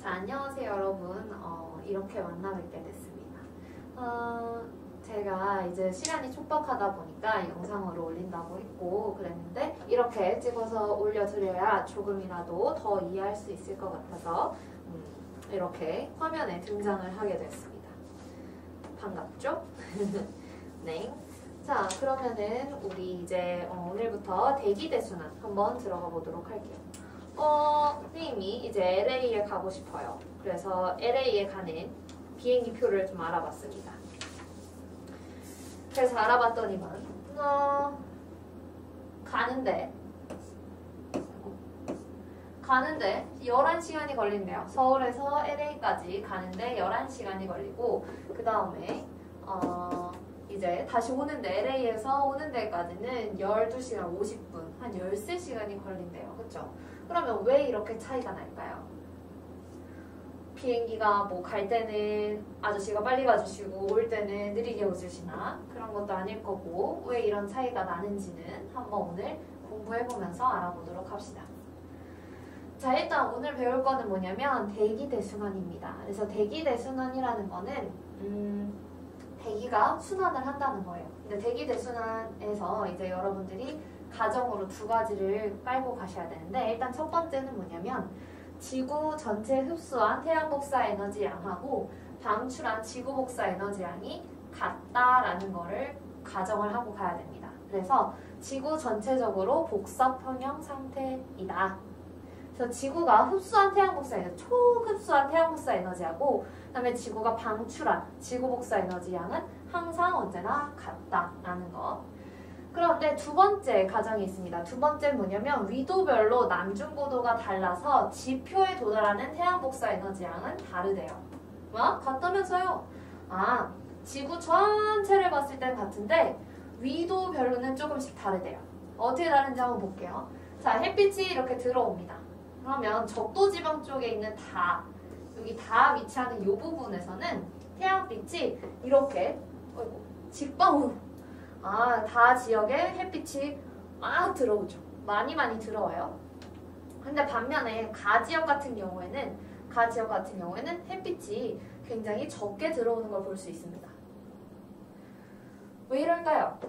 자, 안녕하세요 여러분. 이렇게 만나 뵙게 됐습니다. 제가 이제 시간이 촉박하다 보니까 영상으로 올린다고 했고 그랬는데 이렇게 찍어서 올려드려야 조금이라도 더 이해할 수 있을 것 같아서 이렇게 화면에 등장을 하게 됐습니다. 반갑죠? 네. 자, 그러면은 우리 이제 오늘부터 대기대순환 한번 들어가 보도록 할게요. 선생님이 이제 LA에 가고 싶어요. 그래서 LA에 가는 비행기 표를 좀 알아봤습니다. 그래서 알아봤더니만 가는데 11시간이 걸린대요. 서울에서 LA까지 가는데 11시간이 걸리고 그 다음에 이제 다시 오는데 LA에서 오는 데까지는 12시간 50분, 한 13시간이 걸린대요. 그쵸? 그러면 왜 이렇게 차이가 날까요? 비행기가 뭐 갈 때는 아저씨가 빨리 가주시고 올 때는 느리게 오주시나 그런 것도 아닐 거고 왜 이런 차이가 나는지는 한번 오늘 공부해보면서 알아보도록 합시다. 자, 일단 오늘 배울 거는 뭐냐면 대기대순환입니다. 그래서 대기대순환이라는 거는 대기가 순환을 한다는 거예요. 근데 대기대순환에서 이제 여러분들이 가정으로 두 가지를 깔고 가셔야 되는데 일단 첫 번째는 뭐냐면 지구 전체 흡수한 태양 복사 에너지 양하고 방출한 지구 복사 에너지 양이 같다라는 거를 가정을 하고 가야 됩니다. 그래서 지구 전체적으로 복사평형 상태이다. 그래서 지구가 흡수한 태양 복사 에너지, 초흡수한 태양 복사 에너지하고 그다음에 지구가 방출한 지구 복사 에너지 양은 항상 언제나 같다라는 거. 그런데 두 번째 가정이 있습니다. 두 번째는 뭐냐면 위도별로 남중고도가 달라서 지표에 도달하는 태양 복사 에너지 양은 다르대요. 뭐? 같다면서요? 지구 전체를 봤을 땐 같은데 위도별로는 조금씩 다르대요. 어떻게 다른지 한번 볼게요. 자, 햇빛이 이렇게 들어옵니다. 그러면 적도지방 쪽에 있는 여기 다 위치하는 이 부분에서는 태양빛이 이렇게 직방으로 다 지역에 햇빛이 막 들어오죠. 많이 들어와요. 근데 반면에 가 지역 같은 경우에는 햇빛이 굉장히 적게 들어오는 걸 볼 수 있습니다. 왜 이럴까요?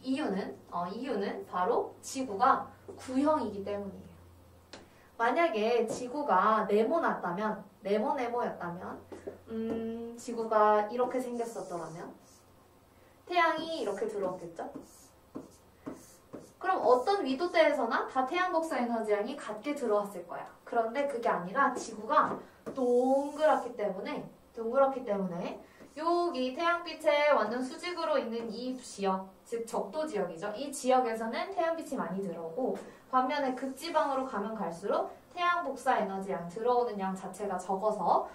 이유는 바로 지구가 구형이기 때문이에요. 만약에 지구가 네모였다면 지구가 이렇게 생겼었더라면 태양이 이렇게 들어왔겠죠? 그럼 어떤 위도대에서나 다 태양 복사 에너지 양이 같게 들어왔을 거야. 그런데 그게 아니라 지구가 동그랗기 때문에 여기 태양빛에 완전 수직으로 있는 이 지역, 즉 적도 지역이죠. 이 지역에서는 태양빛이 많이 들어오고 반면에 극지방으로 가면 갈수록 태양 복사 에너지 양 들어오는 양 자체가 적어서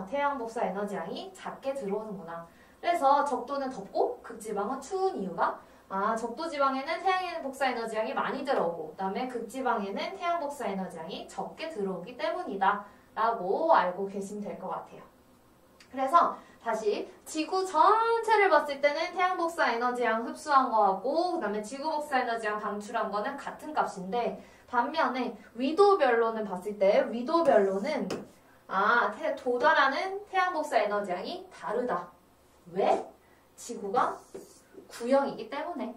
태양 복사 에너지 양이 작게 들어오는구나. 그래서 적도는 덥고 극지방은 추운 이유가 적도 지방에는 태양 복사 에너지 양이 많이 들어오고 그다음에 극지방에는 태양 복사 에너지 양이 적게 들어오기 때문이다 라고 알고 계시면 될 것 같아요. 그래서 다시 지구 전체를 봤을 때는 태양 복사 에너지 양 흡수한 거하고 그다음에 지구 복사 에너지 양 방출한 거는 같은 값인데 반면에 위도별로는 봤을 때 도달하는 태양 복사 에너지 양이 다르다. 왜? 지구가 구형이기 때문에.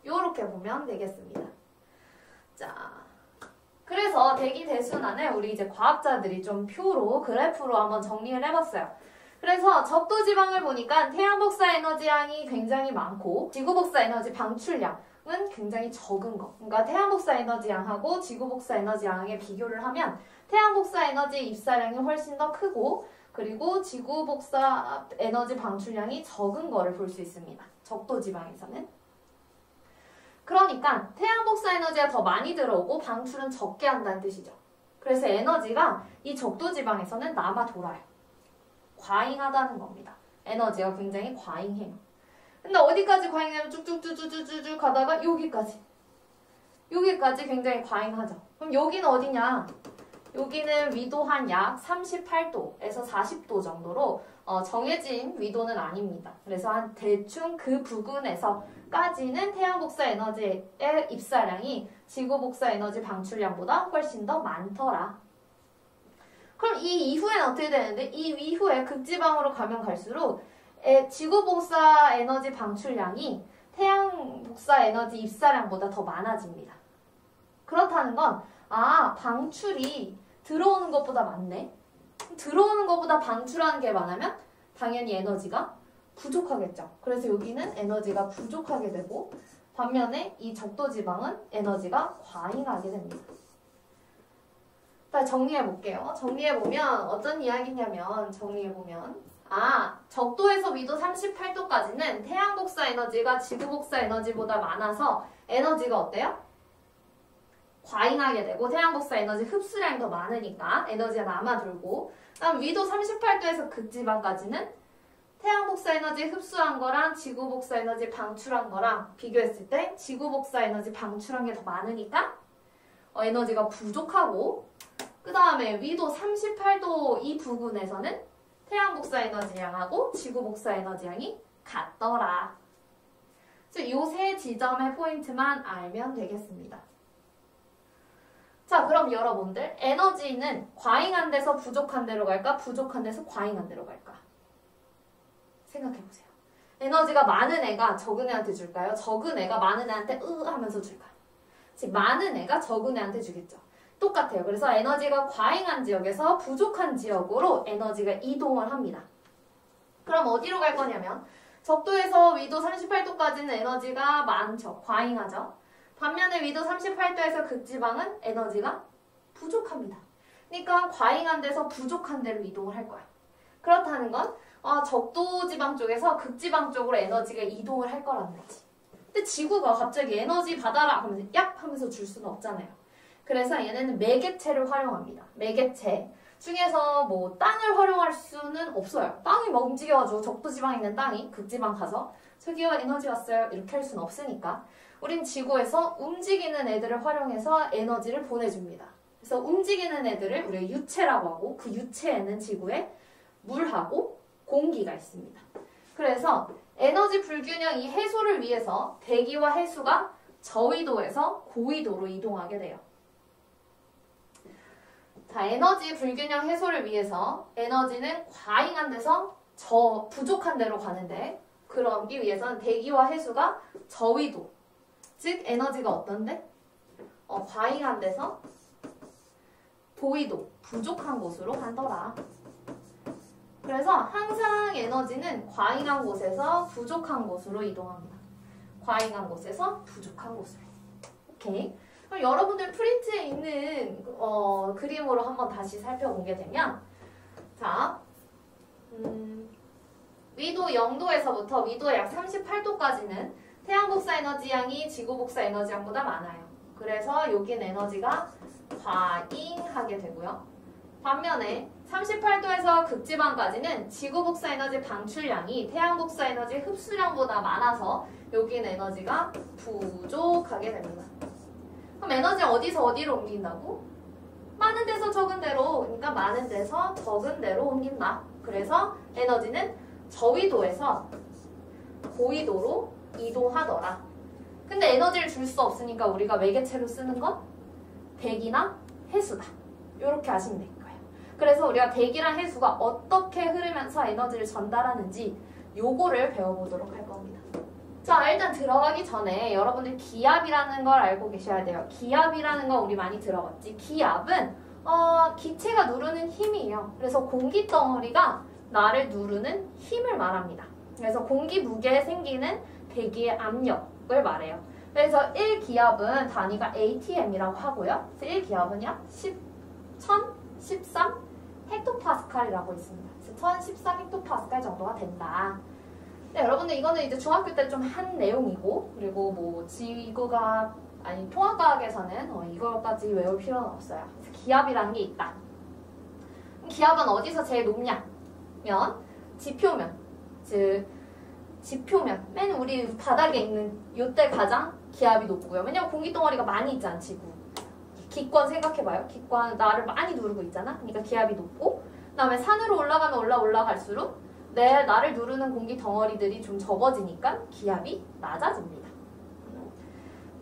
요렇게 보면 되겠습니다. 자, 그래서 대기대순환을 우리 이제 과학자들이 좀 표로 그래프로 한번 정리를 해봤어요. 그래서 적도지방을 보니까 태양 복사 에너지 양이 굉장히 많고 지구 복사 에너지 방출량은 굉장히 적은 거. 그러니까 태양 복사 에너지 양하고 지구 복사 에너지 양의 비교를 하면 태양 복사 에너지 입사량이 훨씬 더 크고 그리고 지구 복사 에너지 방출량이 적은 거를 볼 수 있습니다. 적도지방에서는. 그러니까 태양 복사 에너지가 더 많이 들어오고 방출은 적게 한다는 뜻이죠. 그래서 에너지가 이 적도지방에서는 남아 돌아요. 과잉하다는 겁니다. 에너지가 굉장히 과잉해요. 근데 어디까지 과잉하면 쭉쭉쭉쭉쭉 가다가 여기까지 굉장히 과잉하죠. 그럼 여기는 어디냐? 여기는 위도 한 약 38도에서 40도 정도로 정해진 위도는 아닙니다. 그래서 한 대충 그 부근에서 10까지는 태양 복사 에너지의 입사량이 지구 복사 에너지 방출량보다 훨씬 더 많더라. 그럼 이 이후에는 어떻게 되는데? 이 이후에 극지방으로 가면 갈수록 지구 복사 에너지 방출량이 태양 복사 에너지 입사량보다 더 많아집니다. 그렇다는 건 방출이 들어오는 것보다 많네. 들어오는 것보다 방출하는 게 많으면 당연히 에너지가 부족하겠죠. 그래서 여기는 에너지가 부족하게 되고 반면에 이 적도지방은 에너지가 과잉하게 됩니다. 자, 정리해볼게요. 정리해보면 어떤 이야기냐면 적도에서 위도 38도까지는 태양 복사 에너지가 지구 복사 에너지보다 많아서 에너지가 어때요? 과잉하게 되고 태양 복사 에너지 흡수량이 더 많으니까 에너지가 남아돌고 그다음 위도 38도에서 극지방까지는 태양 복사 에너지 흡수한 거랑 지구 복사 에너지 방출한 거랑 비교했을 때 지구 복사 에너지 방출한 게 더 많으니까 에너지가 부족하고 그 다음에 위도 38도 이 부분에서는 태양 복사 에너지량하고 지구 복사 에너지량이 같더라. 이 세 지점의 포인트만 알면 되겠습니다. 자, 그럼 여러분들 에너지는 과잉한 데서 부족한 데로 갈까? 부족한 데서 과잉한 데로 갈까? 생각해보세요. 에너지가 많은 애가 적은 애한테 줄까요? 적은 애가 많은 애한테 하면서 줄까요? 즉 많은 애가 적은 애한테 주겠죠. 똑같아요. 그래서 에너지가 과잉한 지역에서 부족한 지역으로 에너지가 이동을 합니다. 그럼 어디로 갈 거냐면 적도에서 위도 38도까지는 에너지가 많죠. 과잉하죠. 반면에 위도 38도에서 극지방은 에너지가 부족합니다. 그러니까 과잉한 데서 부족한 데로 이동을 할 거야. 그렇다는 건 적도지방 쪽에서 극지방 쪽으로 에너지가 이동을 할 거라는 거지. 근데 지구가 갑자기 에너지 받아라 하면서 얍 하면서 줄 수는 없잖아요. 그래서 얘네는 매개체를 활용합니다. 매개체 중에서 뭐 땅을 활용할 수는 없어요. 땅이 막 움직여가지고 적도지방에 있는 땅이 극지방 가서 저기요 에너지 왔어요 이렇게 할 수는 없으니까 우린 지구에서 움직이는 애들을 활용해서 에너지를 보내줍니다. 그래서 움직이는 애들을 우리가 유체라고 하고 그 유체에는 지구에 물하고 공기가 있습니다. 그래서 에너지 불균형 이 해소를 위해서 대기와 해수가 저위도에서 고위도로 이동하게 돼요. 자, 에너지 불균형 해소를 위해서 에너지는 과잉한 데서 부족한 데로 가는데 그러기 위해서는 대기와 해수가 저위도 즉 에너지가 어떤데? 과잉한 데서 고위도 부족한 곳으로 간더라. 그래서 항상 에너지는 과잉한 곳에서 부족한 곳으로 이동합니다. 과잉한 곳에서 부족한 곳으로. 오케이. 그럼 여러분들 프린트에 있는 그림으로 한번 다시 살펴보게 되면 자, 위도 0도에서부터 위도 약 38도까지는 태양 복사 에너지 양이 지구 복사 에너지 양보다 많아요. 그래서 여긴 에너지가 과잉하게 되고요. 반면에 38도에서 극지방까지는 지구 복사 에너지 방출량이 태양 복사 에너지 흡수량보다 많아서 여긴 에너지가 부족하게 됩니다. 그럼 에너지 어디서 어디로 옮긴다고? 많은 데서 적은 데로, 그러니까 많은 데서 적은 데로 옮긴다. 그래서 에너지는 저위도에서 고위도로 이동하더라. 근데 에너지를 줄 수 없으니까 우리가 매개체로 쓰는 건 대기나 해수다. 이렇게 아시면 될 거예요. 그래서 우리가 대기랑 해수가 어떻게 흐르면서 에너지를 전달하는지 요거를 배워보도록 할 겁니다. 자, 일단 들어가기 전에 여러분들 기압이라는 걸 알고 계셔야 돼요. 기압이라는 거 우리 많이 들어봤지. 기압은 기체가 누르는 힘이에요. 그래서 공기 덩어리가 나를 누르는 힘을 말합니다. 그래서 공기 무게에 생기는 대기의 압력을 말해요. 그래서 1기압은 단위가 atm이라고 하고요. 그래서 1기압은요 1013 헥토파스칼이라고 있습니다. 그래서 1013 헥토파스칼 정도가 된다. 네, 여러분들 이거는 이제 중학교 때 좀 한 내용이고 그리고 뭐 지구가 아니 통합과학에서는 이거까지 외울 필요는 없어요. 그래서 기압이라는 게 있다. 기압은 어디서 제일 높냐면 지표면 즉 지표면 맨 우리 바닥에 있는 요때 가장 기압이 높고요. 왜냐면 공기 덩어리가 많이 있잖아 지구. 기권 생각해봐요. 기권 나를 많이 누르고 있잖아. 그러니까 기압이 높고 그 다음에 산으로 올라가면 올라갈수록 나를 누르는 공기 덩어리들이 좀 적어지니까 기압이 낮아집니다.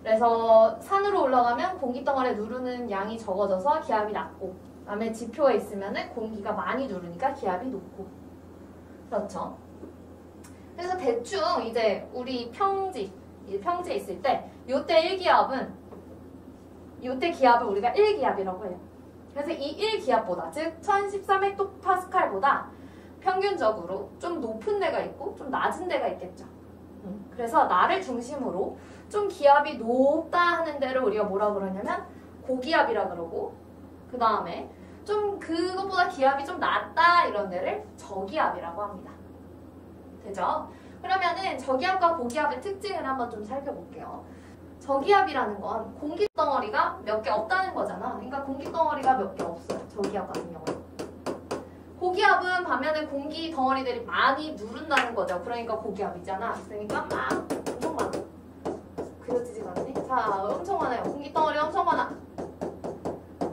그래서 산으로 올라가면 공기덩어리에 누르는 양이 적어져서 기압이 낮고, 그다음에 지표에 있으면은 공기가 많이 누르니까 기압이 높고. 그렇죠? 그래서 대충 이제 우리 평지에 있을 때 요때 1기압은 요때 기압을 우리가 1기압이라고 해요. 그래서 이 1기압보다 즉 1013헥토파스칼보다 평균적으로 좀 높은 데가 있고 좀 낮은 데가 있겠죠. 그래서 나를 중심으로 좀 기압이 높다 하는 데를 우리가 뭐라 그러냐면 고기압이라 그러고, 그 다음에 좀 그것보다 기압이 좀 낮다 이런 데를 저기압이라고 합니다. 되죠? 그러면은 저기압과 고기압의 특징을 한번 좀 살펴볼게요. 저기압이라는 건 공기덩어리가 몇 개 없다는 거잖아. 그러니까 공기덩어리가 몇 개 없어요. 저기압 같은 경우는. 고기압은 반면에 공기덩어리들이 많이 누른다는 거죠. 그러니까 고기압이잖아. 그러니까 막 엄청 많아. 그려지지가 않네. 자, 엄청 많아요. 공기덩어리 엄청 많아.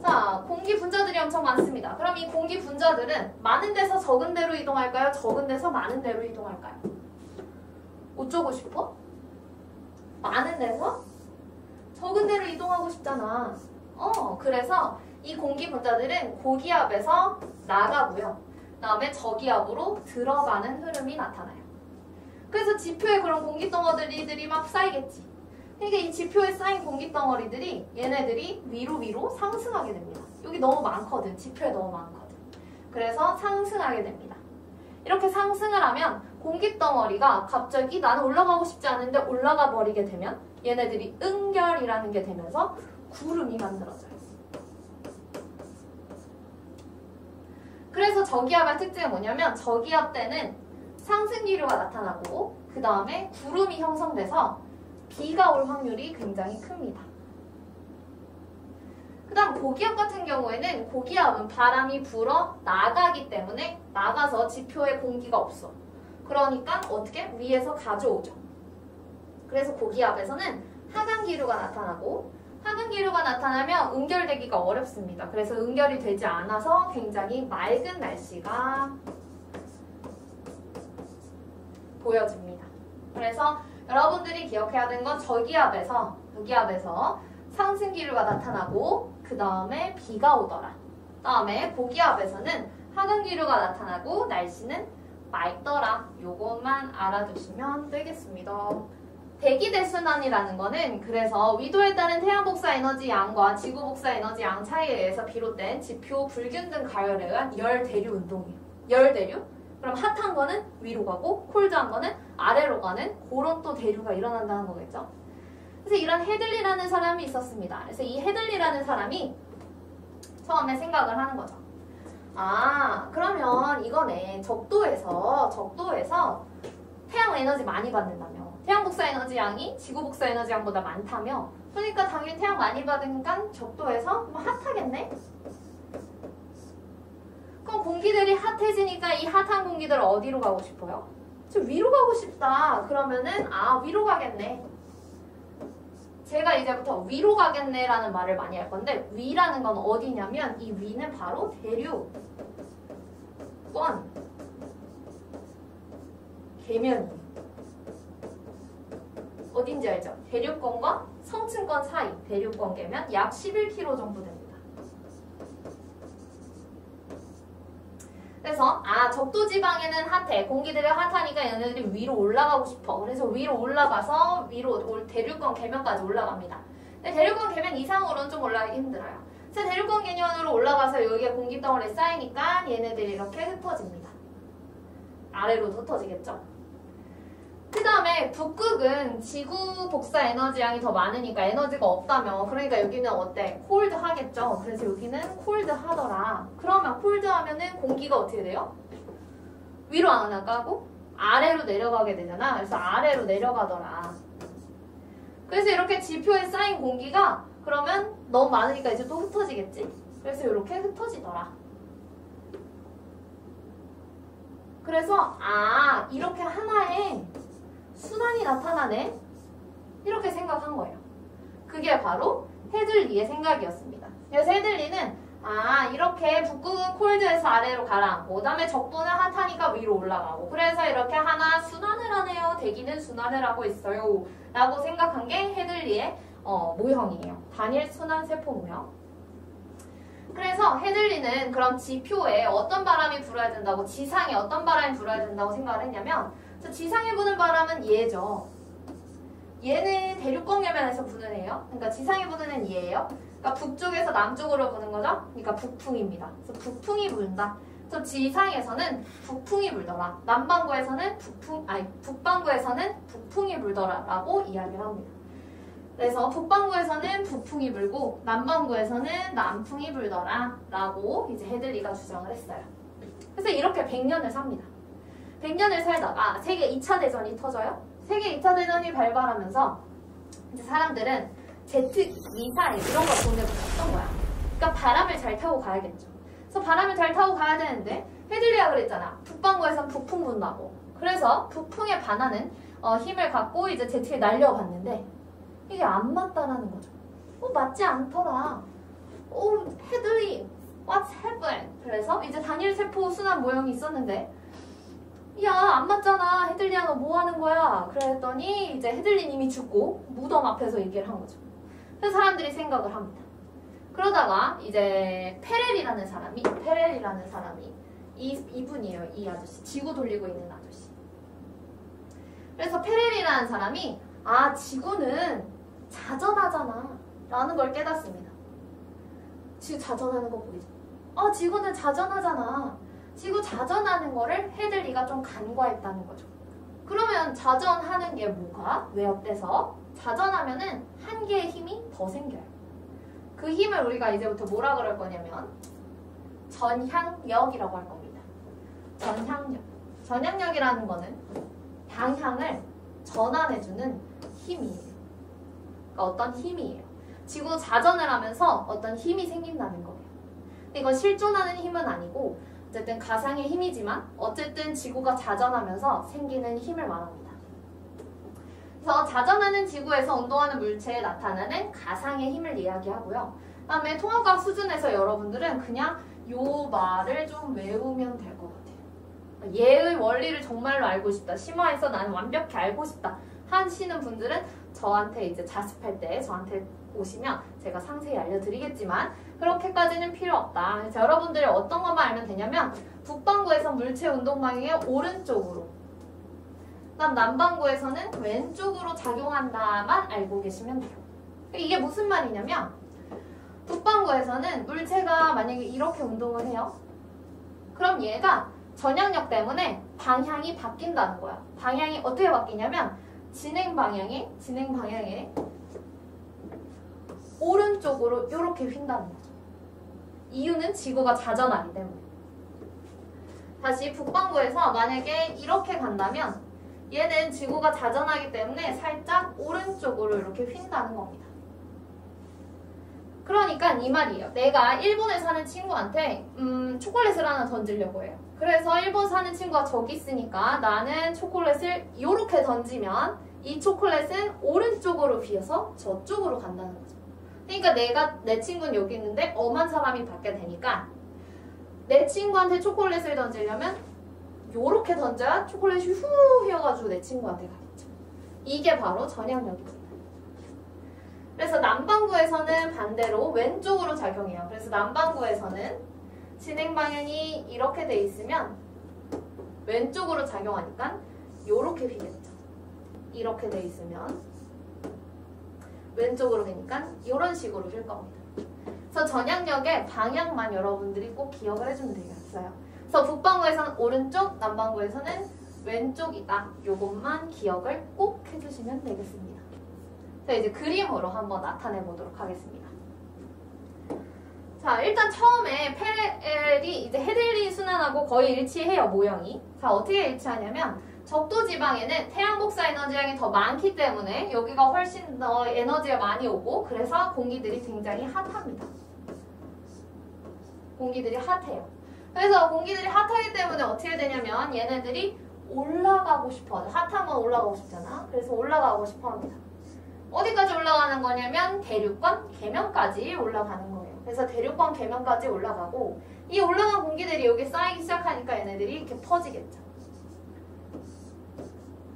자, 공기 분자들이 엄청 많습니다. 그럼 이 공기 분자들은 많은 데서 적은 데로 이동할까요? 적은 데서 많은 데로 이동할까요? 어쩌고 싶어? 많은 데서 적은 데로 이동하고 싶잖아. 그래서 이 공기 분자들은 고기압에서 나가고요. 그 다음에 저기압으로 들어가는 흐름이 나타나요. 그래서 지표에 그런 공기덩어리들이 막 쌓이겠지. 그러니까 이 지표에 쌓인 공기덩어리들이 얘네들이 위로 상승하게 됩니다. 여기 너무 많거든. 지표에 너무 많거든. 그래서 상승하게 됩니다. 이렇게 상승을 하면 공기덩어리가 갑자기 나는 올라가고 싶지 않은데 올라가 버리게 되면 얘네들이 응결이라는 게 되면서 구름이 만들어져요. 그래서 저기압의 특징은 뭐냐면 저기압 때는 상승 기류가 나타나고 그 다음에 구름이 형성돼서 비가 올 확률이 굉장히 큽니다. 그 다음 고기압 같은 경우에는 고기압은 바람이 불어 나가기 때문에 나가서 지표에 공기가 없어. 그러니까 어떻게? 위에서 가져오죠. 그래서 고기압에서는 하강 기류가 나타나고 하강 기류가 나타나면 응결되기가 어렵습니다. 그래서 응결이 되지 않아서 굉장히 맑은 날씨가 보여집니다. 그래서 여러분들이 기억해야 되는 건 저기압에서 상승 기류가 나타나고 그 다음에 비가 오더라. 그 다음에 고기압에서는 하강 기류가 나타나고 날씨는 맑더라. 요것만 알아두시면 되겠습니다. 대기 대순환이라는 거는 그래서 위도에 따른 태양 복사 에너지 양과 지구 복사 에너지 양 차이에 의해서 비롯된 지표, 불균 등 가열에 의한 열 대류 운동이에요. 열 대류? 그럼 핫한 거는 위로 가고 콜드한 거는 아래로 가는 그런 또 대류가 일어난다는 거겠죠. 그래서 이런 헤들리라는 사람이 있었습니다. 그래서 이 헤들리라는 사람이 처음에 생각을 하는 거죠. 아, 그러면 이거네. 적도에서 태양 에너지 많이 받는다며. 태양 복사 에너지 양이 지구 복사 에너지 양보다 많다며. 그러니까 당연히 태양 많이 받으니까 적도에서 핫하겠네? 그럼 공기들이 핫해지니까 이 핫한 공기들 어디로 가고 싶어요? 저 위로 가고 싶다. 그러면은 위로 가겠네. 제가 이제부터 위로 가겠네라는 말을 많이 할 건데 위라는 건 어디냐면 이 위는 바로 대류권 계면이에요. 어딘지 알죠? 대류권과 성층권 사이 대류권 계면 약 11km 정도 됩니다. 그래서 적도 지방에는 핫해. 공기들이 핫하니까 얘네들이 위로 올라가고 싶어. 그래서 위로 올라가서 대류권 계면까지 올라갑니다. 근데 대류권 계면 이상으로는 좀 올라가기 힘들어요. 그래서 대류권 계면으로 올라가서 여기에 공기덩어리 쌓이니까 얘네들이 이렇게 흩어집니다. 아래로 흩어지겠죠? 그 다음에 북극은 지구 복사 에너지 양이 더 많으니까 에너지가 없다며. 그러니까 여기는 어때? 콜드 하겠죠. 그래서 여기는 콜드 하더라. 그러면 콜드 하면은 공기가 어떻게 돼요? 위로 안 나가고 아래로 내려가게 되잖아. 그래서 아래로 내려가더라. 그래서 이렇게 지표에 쌓인 공기가 그러면 너무 많으니까 이제 또 흩어지겠지? 그래서 이렇게 흩어지더라. 그래서 이렇게 하나의 순환이 나타나네? 이렇게 생각한 거예요. 그게 바로 헤들리의 생각이었습니다. 그래서 헤들리는 이렇게 북극은 콜드에서 아래로 가라앉고 그 다음에 적도는 핫하니까 위로 올라가고 그래서 이렇게 하나 순환을 하네요. 대기는 순환을 하고 있어요. 라고 생각한 게 헤들리의 모형이에요. 단일 순환 세포 모형. 그래서 헤들리는 그럼 지표에 어떤 바람이 불어야 된다고, 지상에 어떤 바람이 불어야 된다고 생각을 했냐면, 지상에 부는 바람은 얘죠. 얘는 대륙권 계면에서 부는 애예요. 그러니까 지상에 부는 애는 얘예요. 그러니까 북쪽에서 남쪽으로 부는 거죠. 그러니까 북풍입니다. 그래서 북풍이 불다. 그래서 지상에서는 북풍이 불더라. 남반구에서는 북반구에서는 북풍이 불더라라고 이야기를 합니다. 그래서 북반구에서는 북풍이 불고 남반구에서는 남풍이 불더라라고 이제 헤들리가 주장을 했어요. 그래서 이렇게 100년을 삽니다. 100년을 살다가 세계 2차 대전이 터져요. 세계 2차 대전이 발발하면서 이제 사람들은 제트 미사일 이런 걸 보내고 갔던 거야. 그러니까 바람을 잘 타고 가야겠죠. 그래서 바람을 잘 타고 가야 되는데 헤들리가 그랬잖아. 북반구에선 북풍 분다고. 그래서 북풍에 반하는 힘을 갖고 이제 제트에 날려봤는데 이게 안 맞다라는 거죠. 맞지 않더라. 헤들리, what's happened? 그래서 이제 단일 세포 순환 모형이 있었는데 야, 안 맞잖아. 헤들리야, 너 뭐 하는 거야? 그랬더니 이제 헤들리님이 죽고 무덤 앞에서 얘기를 한 거죠. 그래서 사람들이 생각을 합니다. 그러다가 이제 페렐이라는 사람이 이분이에요. 이 아저씨. 지구 돌리고 있는 아저씨. 그래서 페렐이라는 사람이 지구는 자전하잖아 라는 걸 깨닫습니다. 지구 자전하는 거 보이죠? 지구는 자전하잖아. 지구 자전하는 거를 헤들리가 좀 간과했다는 거죠. 그러면 자전하는 게 뭐가? 왜 어때서? 자전하면은 한 개의 힘이 더 생겨요. 그 힘을 우리가 이제부터 뭐라 그럴 거냐면 전향력이라고 할 겁니다. 전향력. 전향력이라는 거는 방향을 전환해주는 힘이에요. 그러니까 어떤 힘이에요. 지구 자전을 하면서 어떤 힘이 생긴다는 거예요. 이건 실존하는 힘은 아니고 어쨌든 가상의 힘이지만 어쨌든 지구가 자전하면서 생기는 힘을 말합니다. 그래서 자전하는 지구에서 운동하는 물체에 나타나는 가상의 힘을 이야기하고요. 그다음에 통합과학 수준에서 여러분들은 그냥 요 말을 좀 외우면 될 것 같아요. 얘의 원리를 정말로 알고 싶다. 심화해서 나는 완벽히 알고 싶다 하시는 분들은 저한테 이제 자습할 때 저한테 오시면 제가 상세히 알려드리겠지만 그렇게까지는 필요 없다. 그래서 여러분들이 어떤 것만 알면 되냐면 북반구에서 물체 운동 방향의 오른쪽으로, 그다음 남반구에서는 왼쪽으로 작용한다만 알고 계시면 돼요. 이게 무슨 말이냐면 북반구에서는 물체가 만약에 이렇게 운동을 해요. 그럼 얘가 전향력 때문에 방향이 바뀐다는 거야. 방향이 어떻게 바뀌냐면 진행 방향에 오른쪽으로 이렇게 휜다는 거죠. 이유는 지구가 자전하기 때문에. 다시 북반구에서 만약에 이렇게 간다면 얘는 지구가 자전하기 때문에 살짝 오른쪽으로 이렇게 휜다는 겁니다. 그러니까 이 말이에요. 내가 일본에 사는 친구한테 초콜릿을 하나 던지려고 해요. 그래서 일본 사는 친구가 저기 있으니까 나는 초콜릿을 이렇게 던지면 이 초콜릿은 오른쪽으로 휘어서 저쪽으로 간다는 거죠. 그러니까 내 친구는 여기 있는데 엄한 사람이 받게 되니까 내 친구한테 초콜릿을 던지려면 요렇게 던져야 초콜릿이 후 휘어가지고 내 친구한테 가겠죠. 이게 바로 전향력입니다. 그래서 남반구에서는 반대로 왼쪽으로 작용해요. 그래서 남반구에서는 진행 방향이 이렇게 돼 있으면 왼쪽으로 작용하니까 요렇게 휘겠죠. 이렇게 돼 있으면 왼쪽으로 되니까 이런 식으로 휠 겁니다. 그래서 전향력의 방향만 여러분들이 꼭 기억을 해주면 되겠어요. 그래서 북반구에서는 오른쪽, 남반구에서는 왼쪽이다. 요것만 기억을 꼭 해주시면 되겠습니다. 자, 이제 그림으로 한번 나타내 보도록 하겠습니다. 자, 일단 처음에 페렐이 이제 헤들리 순환하고 거의 일치해요, 모형이. 자, 어떻게 일치하냐면 적도 지방에는 태양 복사 에너지 양이 더 많기 때문에 여기가 훨씬 더 에너지가 많이 오고 그래서 공기들이 굉장히 핫합니다. 공기들이 핫해요. 그래서 공기들이 핫하기 때문에 어떻게 되냐면 얘네들이 올라가고 싶어 하죠. 핫하면 올라가고 싶잖아. 그래서 올라가고 싶어 합니다. 어디까지 올라가는 거냐면 대륙권 계면까지 올라가는 거예요. 그래서 대륙권 계면까지 올라가고 이 올라간 공기들이 여기 쌓이기 시작하니까 얘네들이 이렇게 퍼지겠죠.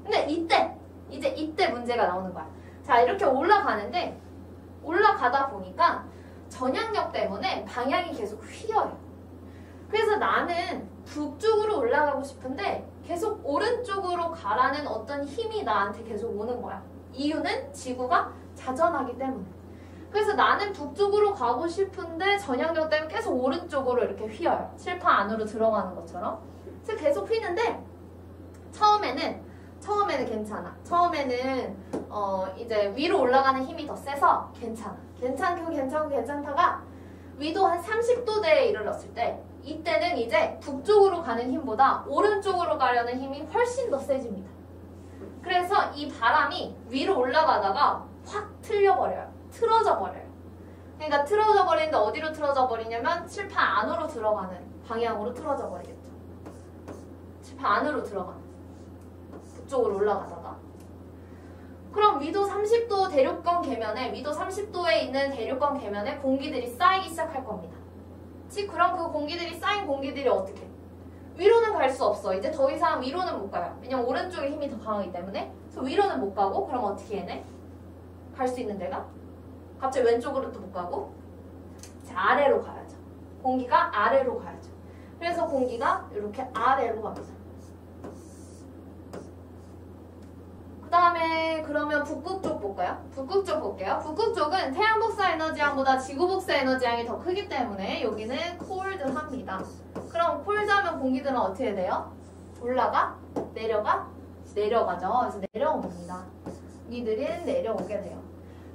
근데 이때 문제가 나오는 거야. 자, 이렇게 올라가는데 올라가다 보니까 전향력 때문에 방향이 계속 휘어요. 그래서 나는 북쪽으로 올라가고 싶은데 계속 오른쪽으로 가라는 어떤 힘이 나한테 계속 오는 거야. 이유는 지구가 자전하기 때문에. 그래서 나는 북쪽으로 가고 싶은데 전향력 때문에 계속 오른쪽으로 이렇게 휘어요. 칠판 안으로 들어가는 것처럼. 그래서 계속 휘는데 처음에는 괜찮아. 처음에는 이제 위로 올라가는 힘이 더 세서 괜찮아. 괜찮다가 위도 한 30도대에 이르렀을 때 이때는 이제 북쪽으로 가는 힘보다 오른쪽으로 가려는 힘이 훨씬 더 세집니다. 그래서 이 바람이 위로 올라가다가 확 틀어져 버려요. 그러니까 틀어져 버리는데 어디로 틀어져 버리냐면 칠판 안으로 들어가는 방향으로 틀어져 버리겠죠. 칠판 안으로 들어가는 북쪽으로 올라가다가 그럼 위도 30도 대륙권 계면에 위도 30도에 있는 대륙권 계면에 공기들이 쌓이기 시작할 겁니다. 그럼 그 공기들이 쌓인 공기들이 어떻게? 위로는 갈 수 없어. 이제 더 이상 위로는 못 가요. 왜냐면 오른쪽에 힘이 더 강하기 때문에. 그래서 위로는 못 가고 그럼 어떻게 해내? 갈 수 있는 데가? 갑자기 왼쪽으로 또 못 가고 아래로 가야죠. 공기가 아래로 가야죠. 그래서 공기가 이렇게 아래로 갑니다. 그 다음에 그러면 북극 쪽 볼까요? 북극 쪽 볼게요. 북극 쪽은 태양 복사 에너지양보다 지구 복사 에너지양이 더 크기 때문에 여기는 콜드합니다. 그럼 콜드하면 공기들은 어떻게 돼요? 올라가? 내려가죠. 그래서 내려옵니다. 공기들은 내려오게 돼요.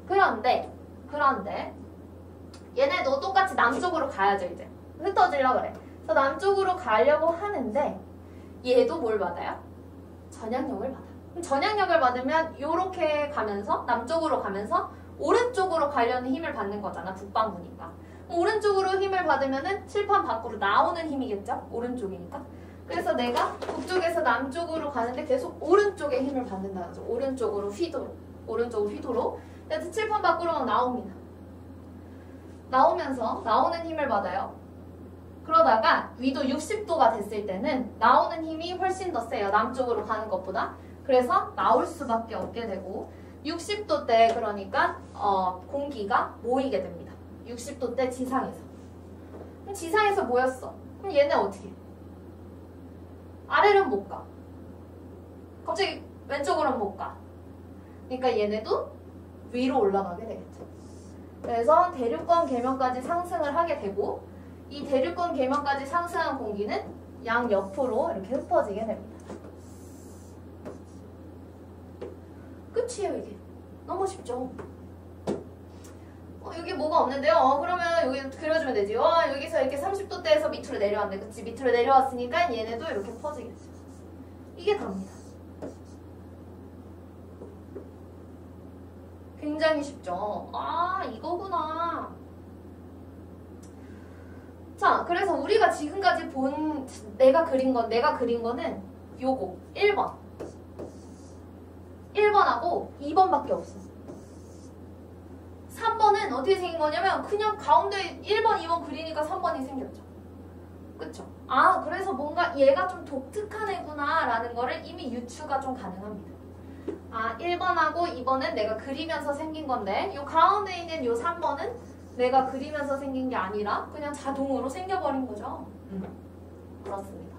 그런데 얘네도 똑같이 남쪽으로 가야죠. 이제 흩어지려고 그래. 그래서 남쪽으로 가려고 하는데 얘도 뭘 받아요? 전향력을 받아. 전향력을 받으면 이렇게 가면서 남쪽으로 가면서 오른쪽으로 가려는 힘을 받는 거잖아. 북반구니까. 오른쪽으로 힘을 받으면은 칠판 밖으로 나오는 힘이겠죠? 오른쪽이니까. 그래서 내가 북쪽에서 남쪽으로 가는데 계속 오른쪽에 힘을 받는다는 거죠. 오른쪽으로 휘도록. 그래서 칠판 밖으로 막 나옵니다. 나오면서 나오는 힘을 받아요. 그러다가 위도 60도가 됐을 때는 나오는 힘이 훨씬 더 세요. 남쪽으로 가는 것보다. 그래서 나올 수밖에 없게 되고 60도 때 그러니까 공기가 모이게 됩니다. 60도 때 지상에서. 그럼 지상에서 모였어. 그럼 얘네 어떻게 해? 아래는 못 가. 갑자기 왼쪽으로는 못 가. 그러니까 얘네도 위로 올라가게 되겠죠. 그래서 대륙권 계면까지 상승을 하게 되고 이 대륙권 계면까지 상승한 공기는 양옆으로 이렇게 흩어지게 됩니다. 끝이에요, 이게. 너무 쉽죠? 여기 뭐가 없는데요? 그러면 여기 그려주면 되지. 여기서 이렇게 30도대에서 밑으로 내려왔네. 그치? 밑으로 내려왔으니까 얘네도 이렇게 퍼지겠죠. 이게 답니다. 굉장히 쉽죠? 이거구나. 자, 그래서 우리가 지금까지 본 내가 그린 거는 요거 1번하고 2번밖에 없어. 3번은 어떻게 생긴 거냐면 그냥 가운데 1번, 2번 그리니까 3번이 생겼죠. 그쵸? 그래서 뭔가 얘가 좀 독특한 애구나 라는 거를 이미 유추가 좀 가능합니다. 1번하고 2번은 내가 그리면서 생긴 건데 요 가운데 있는 요 3번은 내가 그리면서 생긴 게 아니라 그냥 자동으로 생겨버린 거죠. 그렇습니다.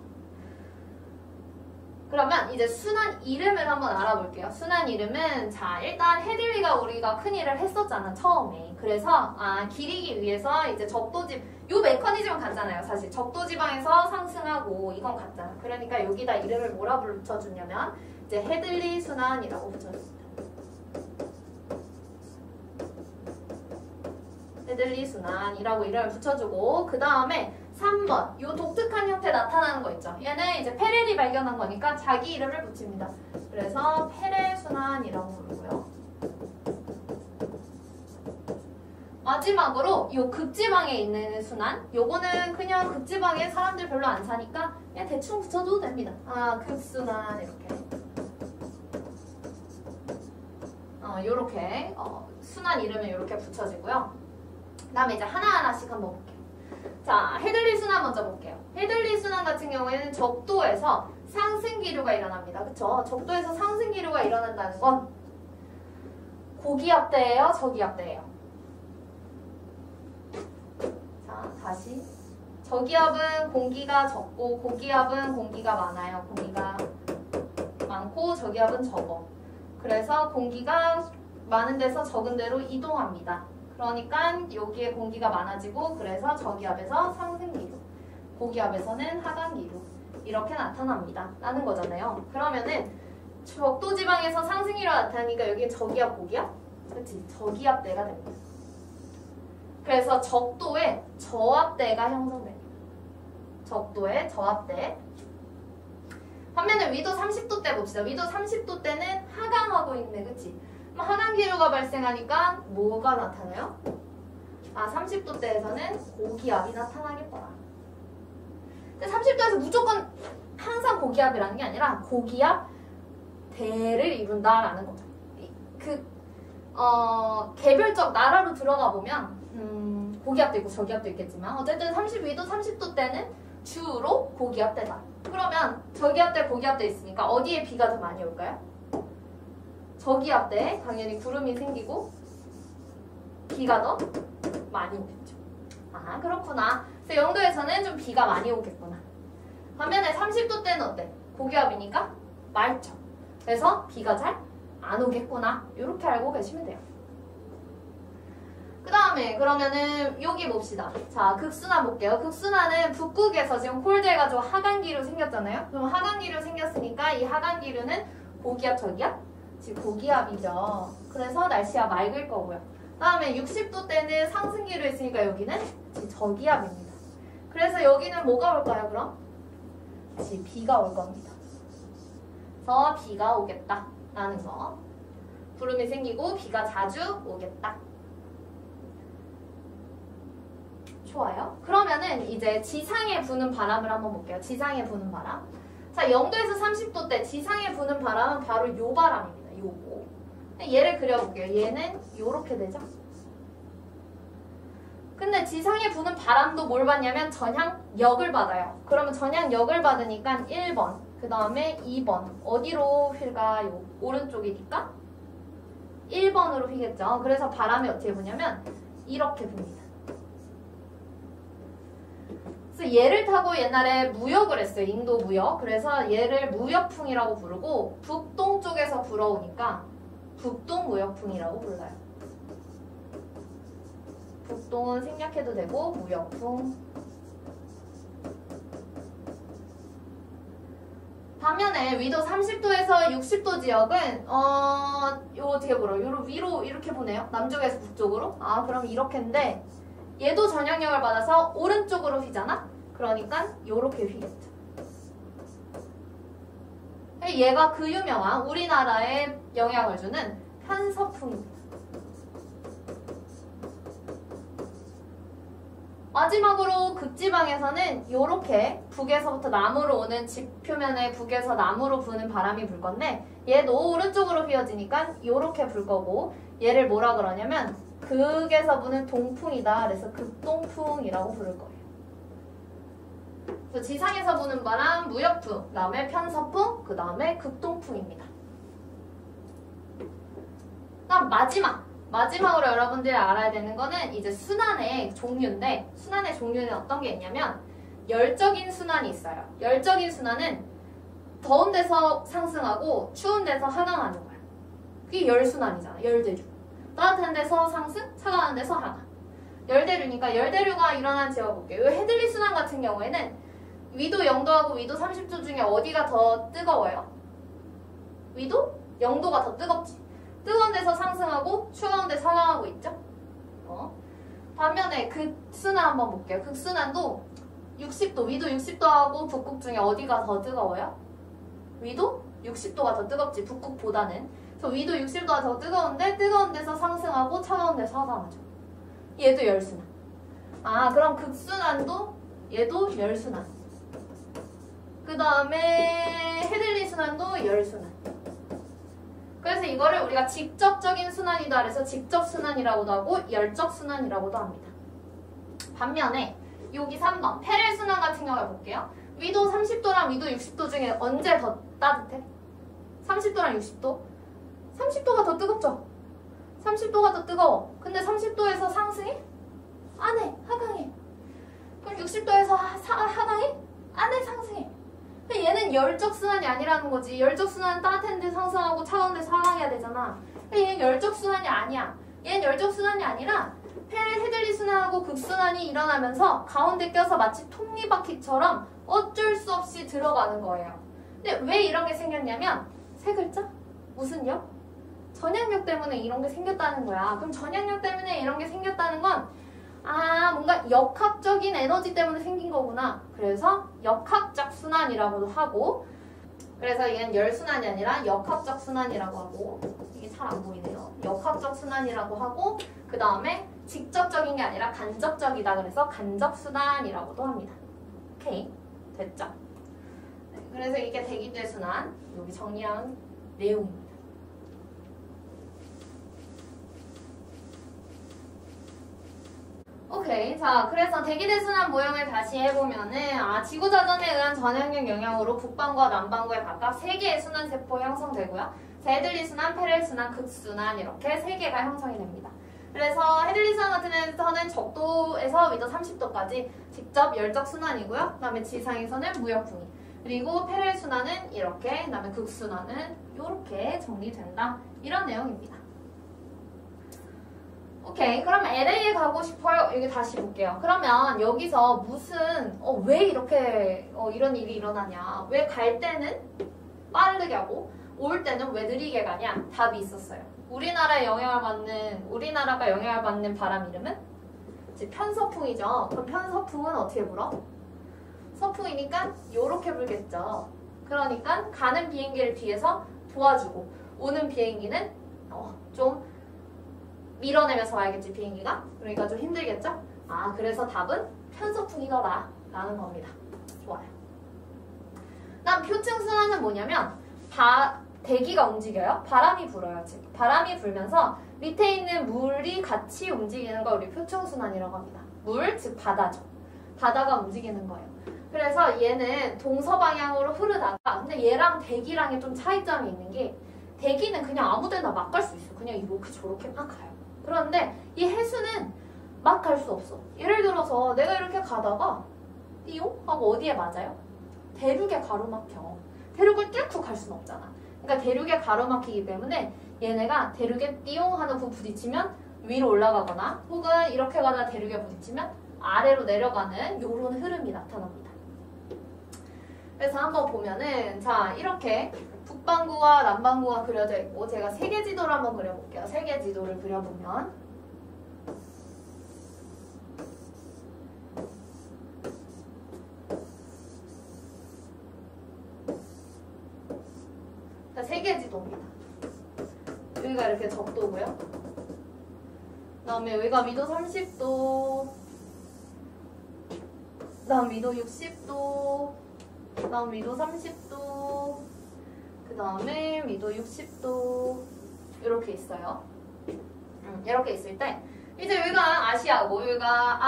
그러면 이제 순환 이름을 한번 알아볼게요. 순환 이름은 일단 헤들리가 우리가 큰일을 했었잖아 처음에. 그래서 기리기 위해서 이제 적도지 요 메커니즘은 같잖아요. 사실 적도지방에서 상승하고 이건 같잖아. 그러니까 여기다 이름을 뭐라 붙여주냐면 이제 헤들리 순환이라고 붙여줍니다. 헤들리 순환이라고 이름을 붙여주고 그 다음에 3번 요 독특한 형태 나타나는 거 있죠. 얘는 이제 페렐이 발견한 거니까 자기 이름을 붙입니다. 그래서 페렐 순환이라고 부르고요. 마지막으로 요 극지방에 있는 순환 요거는 그냥 극지방에 사람들 별로 안 사니까 그냥 대충 붙여줘도 됩니다. 극순환 이렇게 요렇게 순환 이름을 이렇게 붙여지고요. 그 다음에 이제 하나하나씩 한번 볼게요. 자, 헤들리 순환 먼저 볼게요. 헤들리 순환 같은 경우에는 적도에서 상승 기류가 일어납니다. 그쵸? 적도에서 상승 기류가 일어난다는 건 고기압대예요? 저기압대예요? 다시 저기압은 공기가 적고 고기압은 공기가 많아요. 공기가 많고 저기압은 적어. 그래서 공기가 많은 데서 적은 데로 이동합니다. 그러니까 여기에 공기가 많아지고 그래서 저기압에서 상승기류, 고기압에서는 하강기류 이렇게 나타납니다. 라는 거잖아요. 그러면은 적도지방에서 상승기류가 나타나니까 여기는 저기압, 고기압? 그렇지. 저기압대가 됩니다. 그래서 적도에 저압대가 형성됩니다. 적도에 저압대. 반면에 위도 30도 때 봅시다. 위도 30도 때는 하강하고 있네. 그치? 그럼 하강기류가 발생하니까 뭐가 나타나요? 30도 때에서는 고기압이 나타나겠더라. 근데 30도에서 무조건 항상 고기압이라는 게 아니라 고기압 대를 이룬다라는 거죠. 개별적 나라로 들어가 보면 고기압도 있고 저기압도 있겠지만 어쨌든 32도, 30도 때는 주로 고기압대다. 그러면 저기압대, 고기압대 있으니까 어디에 비가 더 많이 올까요? 저기압대에 당연히 구름이 생기고 비가 더 많이 오겠죠. 그렇구나. 그래서 영도에서는 좀 비가 많이 오겠구나. 반면에 30도 때는 어때? 고기압이니까 맑죠. 그래서 비가 잘 안 오겠구나. 이렇게 알고 계시면 돼요. 그 다음에 그러면은 여기 봅시다. 자, 극순환 볼게요. 극순환은 북극에서 지금 콜드해가지고 하강기류 생겼잖아요. 그럼 하강기류 생겼으니까 이 하강기류는 고기압, 저기압? 지금 고기압이죠. 그래서 날씨가 맑을 거고요. 그 다음에 60도 때는 상승기류 있으니까 여기는 지금 저기압입니다. 그래서 여기는 뭐가 올까요, 그럼? 지금 비가 올 겁니다. 그래서 비가 오겠다 라는 거. 구름이 생기고 비가 자주 오겠다. 좋아요. 그러면은 이제 지상에 부는 바람을 한번 볼게요. 지상에 부는 바람. 자, 영도에서 30도 때 지상에 부는 바람은 바로 요 바람입니다. 요거. 얘를 그려볼게요. 얘는 요렇게 되죠. 근데 지상에 부는 바람도 뭘 받냐면 전향역을 받아요. 그러면 전향역을 받으니까 1번, 그 다음에 2번. 어디로 휠까요? 오른쪽이니까 1번으로 휘겠죠. 그래서 바람이 어떻게 부냐면 이렇게 붑니다. 그래서 얘를 타고 옛날에 무역을 했어요. 인도 무역. 그래서 얘를 무역풍이라고 부르고 북동쪽에서 불어오니까 북동 무역풍이라고 불러요. 북동은 생략해도 되고 무역풍. 반면에 위도 30도에서 60도 지역은 요 어떻게 보러? 요로 위로 이렇게 보네요. 남쪽에서 북쪽으로. 그럼 이렇게인데 얘도 전향력을 받아서 오른쪽으로 휘잖아? 그러니까 요렇게 휘겠죠. 얘가 그 유명한 우리나라에 영향을 주는 편서풍입니다. 마지막으로 극지방에서는 요렇게 북에서부터 남으로 오는 지표면에 북에서 남으로 부는 바람이 불 건데 얘도 오른쪽으로 휘어지니까 요렇게 불 거고 얘를 뭐라 그러냐면 극에서 부는 동풍이다. 그래서 극동풍이라고 부를 거예요. 그래서 지상에서 부는 바람 무역풍, 그 다음에 편서풍, 그 다음에 극동풍입니다. 그다음 마지막으로 여러분들이 알아야 되는 거는 이제 순환의 종류인데 순환의 종류는 어떤 게 있냐면 열적인 순환이 있어요. 열적인 순환은 더운 데서 상승하고 추운 데서 하강하는 거야. 그게 열순환이잖아. 열대류. 따뜻한 데서 상승, 차가운 데서 하강. 열대류니까 열대류가 일어난 지역을 볼게요. 이 헤들리 순환 같은 경우에는 위도 0도하고 위도 30도 중에 어디가 더 뜨거워요? 위도? 0도가 더 뜨겁지. 뜨거운 데서 상승하고 추운 데서 하강하고 있죠? 반면에 극순환 한번 볼게요. 극순환도 60도, 위도 60도하고 북극 중에 어디가 더 뜨거워요? 위도? 60도가 더 뜨겁지, 북극보다는. 그래서 위도 60도가 더 뜨거운데 뜨거운 데서 상승하고 차가운 데서 하강하죠. 얘도 열순환. 그럼 극순환도 얘도 열순환. 그 다음에 헤들리 순환도 열순환. 그래서 이거를 우리가 직접적인 순환이다 그래서 직접순환이라고도 하고 열적순환이라고도 합니다. 반면에 여기 3번 페렐 순환 같은 경우에 볼게요. 위도 30도랑 위도 60도 중에 언제 더 따뜻해? 30도랑 60도? 30도가 더 뜨겁죠? 30도가 더 뜨거워. 근데 30도에서 상승해? 안 해. 하강해. 하강해? 안에 상승해. 얘는 열적 순환이 아니라는 거지. 열적 순환은 따뜻한 데 상승하고 차가운 데서 하강해야 되잖아. 얘는 열적 순환이 아니야. 얘는 열적 순환이 아니라 헤들리 순환하고 극순환이 일어나면서 가운데 껴서 마치 톱니바퀴처럼 어쩔 수 없이 들어가는 거예요. 근데 왜 이런 게 생겼냐면 세 글자? 무슨 역? 전향력 때문에 이런 게 생겼다는 거야. 그럼 전향력 때문에 이런 게 생겼다는 건 뭔가 역학적인 에너지 때문에 생긴 거구나. 그래서 역학적 순환이라고도 하고, 그래서 얘는 열순환이 아니라 역학적 순환이라고 하고, 이게 잘 안 보이네요. 역학적 순환이라고 하고, 그 다음에 직접적인 게 아니라 간접적이다. 그래서 간접순환이라고도 합니다. 오케이, 됐죠? 네, 그래서 이게 대기대 순환, 여기 정리한 내용입니다. 오케이. 자, 그래서 대기대순환 모형을 다시 해보면은, 지구자전에 의한 전향력 영향으로 북반구와 남반구에 각각 3개의 순환세포 형성되고요. 자, 헤들리 순환, 페렐 순환, 극순환 이렇게 3개가 형성이 됩니다. 그래서 헤들리 순환 같은 데서는 적도에서 위더 30도까지 직접 열적 순환이고요. 그 다음에 지상에서는 무역풍이. 그리고 페렐 순환은 이렇게, 그 다음에 극순환은 이렇게 정리된다. 이런 내용입니다. 오케이, 그럼 LA에 가고 싶어요. 여기 다시 볼게요. 그러면 여기서 무슨 왜 이렇게 이런 일이 일어나냐, 왜 갈 때는 빠르게 하고 올 때는 왜 느리게 가냐, 답이 있었어요. 우리나라가 영향을 받는 바람 이름은 이제 편서풍이죠. 그럼 편서풍은 어떻게 불어? 서풍이니까 요렇게 불겠죠. 그러니까 가는 비행기를 뒤에서 도와주고 오는 비행기는 좀 밀어내면서 와야겠지, 비행기가. 그러니까 좀 힘들겠죠? 그래서 답은 편서풍이더라 라는 겁니다. 좋아요. 다음 표층순환은 뭐냐면 대기가 움직여요. 바람이 불어요. 지금 바람이 불면서 밑에 있는 물이 같이 움직이는 걸 우리 표층순환이라고 합니다. 물, 즉 바다죠. 바다가 움직이는 거예요. 그래서 얘는 동서방향으로 흐르다가, 근데 얘랑 대기랑의 좀 차이점이 있는 게, 대기는 그냥 아무 데나 막 갈 수 있어. 그냥 이렇게 저렇게 막 가요. 그런데 이 해수는 막 갈 수 없어. 예를 들어서 내가 이렇게 가다가 띠용 하고 어디에 맞아요? 대륙에 가로막혀. 대륙을 뚫고 갈 수는 없잖아. 그러니까 대륙에 가로막히기 때문에 얘네가 대륙에 띠용 하는 부 부딪히면 위로 올라가거나, 혹은 이렇게 가다가 대륙에 부딪히면 아래로 내려가는 요런 흐름이 나타납니다. 그래서 한번 보면은, 자, 이렇게 북반구와 남반구가 그려져 있고, 제가 세계 지도를 한번 그려볼게요. 세계 지도를 그려보면, 자, 세계 지도입니다. 여기가 이렇게 적도고요. 그 다음에 여기가 위도 30도, 그 다음 위도 60도, 그 다음 위도 30도, 그 다음에 위도 60도, 이렇게 있어요. 이렇게 있을 때 이제 여기가 아시아고, 여기가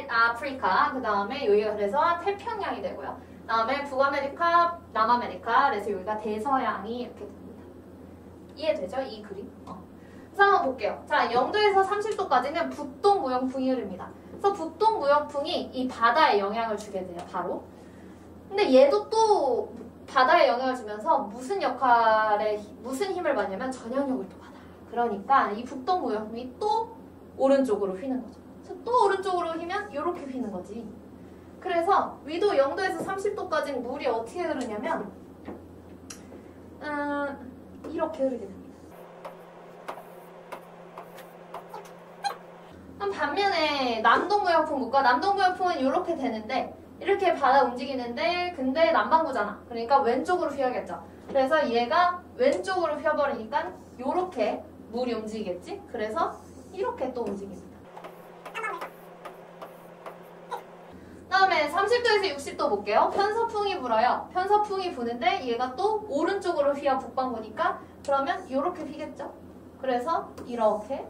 아프리카, 그 다음에 여기가 그래서 태평양이 되고요. 그 다음에 북아메리카, 남아메리카, 그래서 여기가 대서양이 이렇게 됩니다. 이해되죠? 이 그림? 그래서 한번 볼게요. 자, 0도에서 30도까지는 북동 무역풍이 흐릅니다. 그래서 북동 무역풍이 이 바다에 영향을 주게 돼요, 바로. 근데 얘도 또 바다에 영향을 주면서 무슨 힘을 받냐면 전향력을 또 받아. 그러니까 이 북동 무역풍이 또 오른쪽으로 휘는 거죠. 그래서 또 오른쪽으로 휘면 이렇게 휘는 거지. 그래서 위도 0도에서 30도까지 물이 어떻게 흐르냐면 이렇게 흐르게 됩니다. 반면에 남동무역풍 볼까? 남동무역풍은 이렇게 되는데, 이렇게 바다 움직이는데, 근데 남반구잖아. 그러니까 왼쪽으로 휘어야겠죠. 그래서 얘가 왼쪽으로 휘어버리니까 이렇게 물이 움직이겠지? 그래서 이렇게 또 움직입니다. 다음에 30도에서 60도 볼게요. 편서풍이 불어요. 편서풍이 부는데 얘가 또 오른쪽으로 휘어 북반구니까, 그러면 이렇게 휘겠죠? 그래서 이렇게.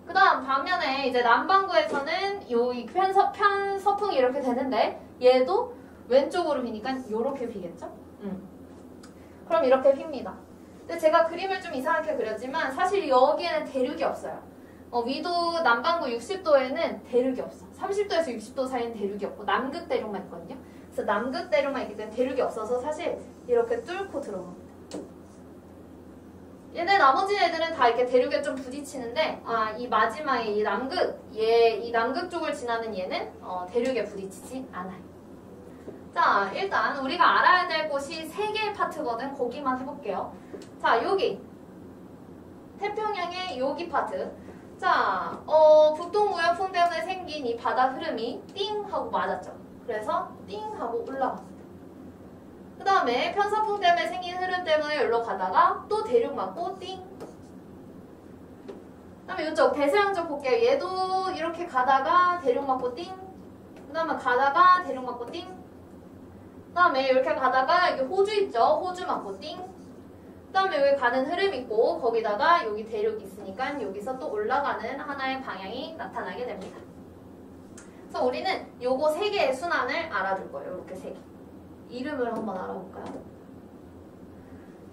그 다음 반면에 이제 남반구에서는 이 편서풍이 이렇게 되는데, 얘도 왼쪽으로 휘니까 이렇게 휘겠죠? 그럼 이렇게 휩니다. 근데 제가 그림을 좀 이상하게 그렸지만 사실 여기에는 대륙이 없어요. 위도 남반구 60도에는 대륙이 없어. 30도에서 60도 사이는 대륙이 없고 남극 대륙만 있거든요. 그래서 남극 대륙만 있기 때문에 대륙이 없어서 사실 이렇게 뚫고 들어갑니다. 얘네 나머지 애들은 다 이렇게 대륙에 좀 부딪히는데 이 마지막에 이 남극 쪽을 지나는 얘는 대륙에 부딪히지 않아요. 자, 일단 우리가 알아야 될 곳이 3개의 파트거든. 거기만 해볼게요. 자, 여기 태평양의 여기 파트. 자, 북동무역풍 때문에 생긴 이 바다 흐름이 띵 하고 맞았죠. 그래서 띵 하고 올라갔습니다. 그 다음에 편서풍 때문에 생긴 흐름 때문에 여기로 가다가 또 대륙 맞고 띵. 그 다음에 이쪽 대서양쪽 볼게요. 얘도 이렇게 가다가 대륙 맞고 띵. 그 다음에 가다가 대륙 맞고 띵. 그 다음에 이렇게 가다가 여기 호주 있죠. 호주 맞고 띵. 그 다음에 여기 가는 흐름 있고 거기다가 여기 대륙이 있으니까 여기서 또 올라가는 하나의 방향이 나타나게 됩니다. 그래서 우리는 요거 3개의 순환을 알아둘 거예요. 이렇게 3개. 이름을 한번 알아볼까요?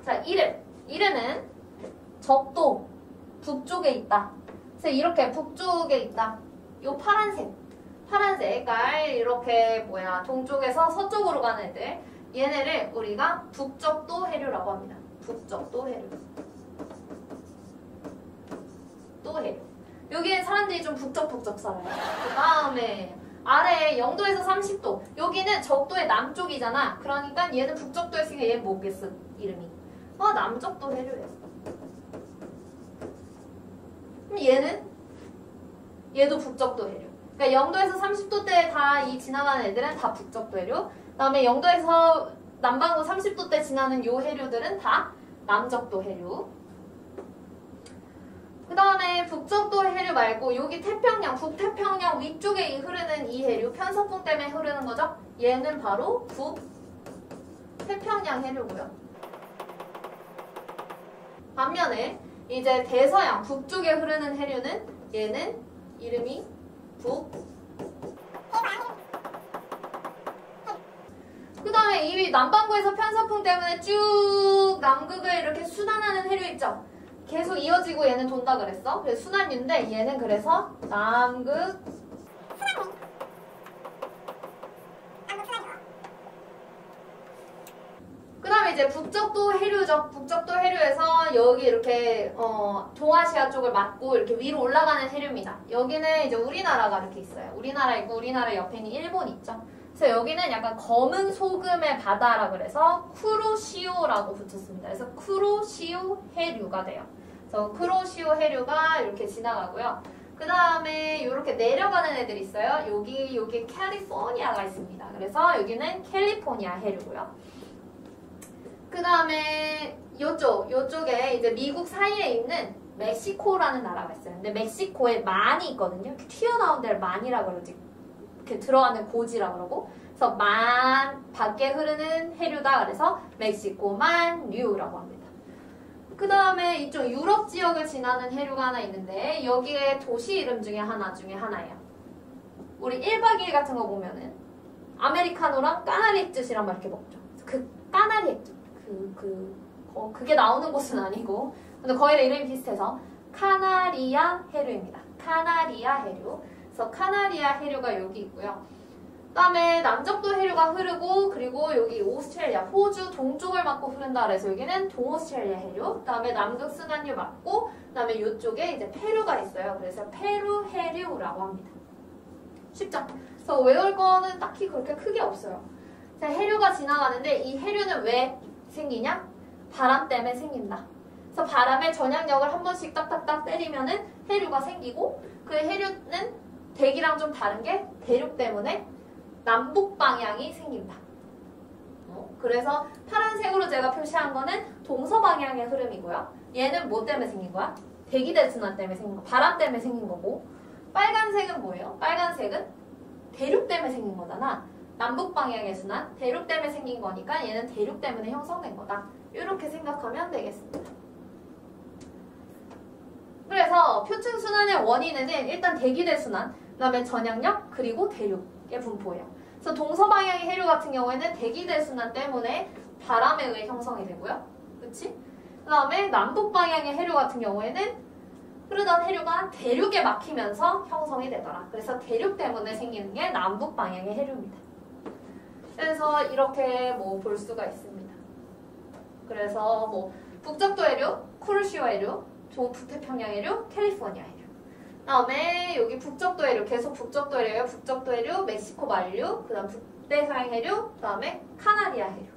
자, 이름은 적도 북쪽에 있다. 그래서 이렇게 북쪽에 있다. 요 파란색, 그러니까 이렇게 동쪽에서 서쪽으로 가는 애들, 얘네를 우리가 북적도 해류라고 합니다. 북적도 해류. 또 해류. 여기엔 사람들이 좀 북적북적 살아요. 그 다음에 아래 영도에서 30도. 여기는 적도의 남쪽이잖아. 그러니까 얘는 북적도 했으니까 얘는 뭐겠어? 이름이. 남적도 해류예요. 그럼 얘도 북적도 해류. 그러니까 영도에서 30도 때 다 이 지나가는 애들은 다 북적도 해류. 그 다음에 영도에서 남반구 30도 때 지나는 요 해류들은 다 남적도 해류. 그 다음에 북적도 해류 말고 여기 태평양, 북태평양 위쪽에 흐르는 이 해류, 편서풍 때문에 흐르는 거죠. 얘는 바로 북태평양 해류고요. 반면에 이제 대서양, 북쪽에 흐르는 해류는 얘는 이름이 그 다음에 이 남반구에서 편서풍 때문에 쭉 남극을 이렇게 순환하는 해류 있죠. 계속 이어지고 얘는 돈다 그랬어. 그래서 순환류인데 얘는 그래서 남극 그 다음에 이제 북적도 해류죠. 북적도 해류에서 여기 이렇게 동아시아 쪽을 맞고 이렇게 위로 올라가는 해류입니다. 여기는 이제 우리나라가 이렇게 있어요. 우리나라 있고 우리나라 옆에는 일본 있죠. 그래서 여기는 약간 검은 소금의 바다라 그래서 쿠로시오라고 붙였습니다. 그래서 쿠로시오 해류가 돼요. 그래서 쿠로시오 해류가 이렇게 지나가고요. 그 다음에 이렇게 내려가는 애들이 있어요. 여기 캘리포니아가 있습니다. 그래서 여기는 캘리포니아 해류고요. 그 다음에 요쪽에 이제 미국 사이에 있는 멕시코라는 나라가 있어요. 근데 멕시코에 만이 있거든요. 이렇게 튀어나온 데를 만이라고 그러지. 이렇게 들어가는 고지라고 그러고. 그래서 만 밖에 흐르는 해류다. 그래서 멕시코 만류라고 합니다. 그 다음에 이쪽 유럽 지역을 지나는 해류가 하나 있는데 여기에 도시 이름 중에 하나예요. 우리 1박 2일 같은 거 보면은 아메리카노랑 까나리 액젓이랑 막 이렇게 먹죠. 그 까나리 액젓. 그게 나오는 곳은 아니고 근데 거의 이름이 비슷해서 카나리아 해류입니다. 카나리아 해류. 그래서 카나리아 해류가 여기 있고요. 그 다음에 남적도 해류가 흐르고 그리고 여기 오스트레일리아, 호주 동쪽을 맞고 흐른다 그래서 여기는 동오스트레일리아 해류. 그 다음에 남극 순환류 맞고 그 다음에 이쪽에 이제 페루가 있어요. 그래서 페루 해류라고 합니다. 쉽죠? 그래서 외울 거는 딱히 그렇게 크게 없어요. 자, 해류가 지나가는데 이 해류는 왜 생기냐? 바람 때문에 생긴다. 그래서 바람에 전향력을 한 번씩 딱딱딱 때리면은 해류가 생기고 그 해류는 대기랑 좀 다른 게 대륙 때문에 남북 방향이 생긴다. 그래서 파란색으로 제가 표시한 거는 동서 방향의 흐름이고요. 얘는 뭐 때문에 생긴 거야? 대기대순환 때문에 생긴 거, 바람 때문에 생긴 거고 빨간색은 뭐예요? 빨간색은 대륙 때문에 생긴 거잖아. 남북 방향의 순환, 대륙 때문에 생긴 거니까 얘는 대륙 때문에 형성된 거다. 이렇게 생각하면 되겠습니다. 그래서 표층 순환의 원인에는 일단 대기대순환, 그 다음에 전향력, 그리고 대륙의 분포예요. 그래서 동서 방향의 해류 같은 경우에는 대기대순환 때문에 바람에 의해 형성이 되고요. 그치? 그 다음에 남북 방향의 해류 같은 경우에는 흐르던 해류가 대륙에 막히면서 형성이 되더라. 그래서 대륙 때문에 생기는 게 남북 방향의 해류입니다. 그래서 이렇게 뭐 볼 수가 있습니다. 그래서 뭐 북적도 해류, 쿠르시오 해류, 북태평양 해류, 캘리포니아 해류. 다음에 여기 북적도 해류, 계속 북적도 해류예요. 북적도 해류, 멕시코 만류, 그다음 북대서양 해류, 그다음에 카나리아 해류.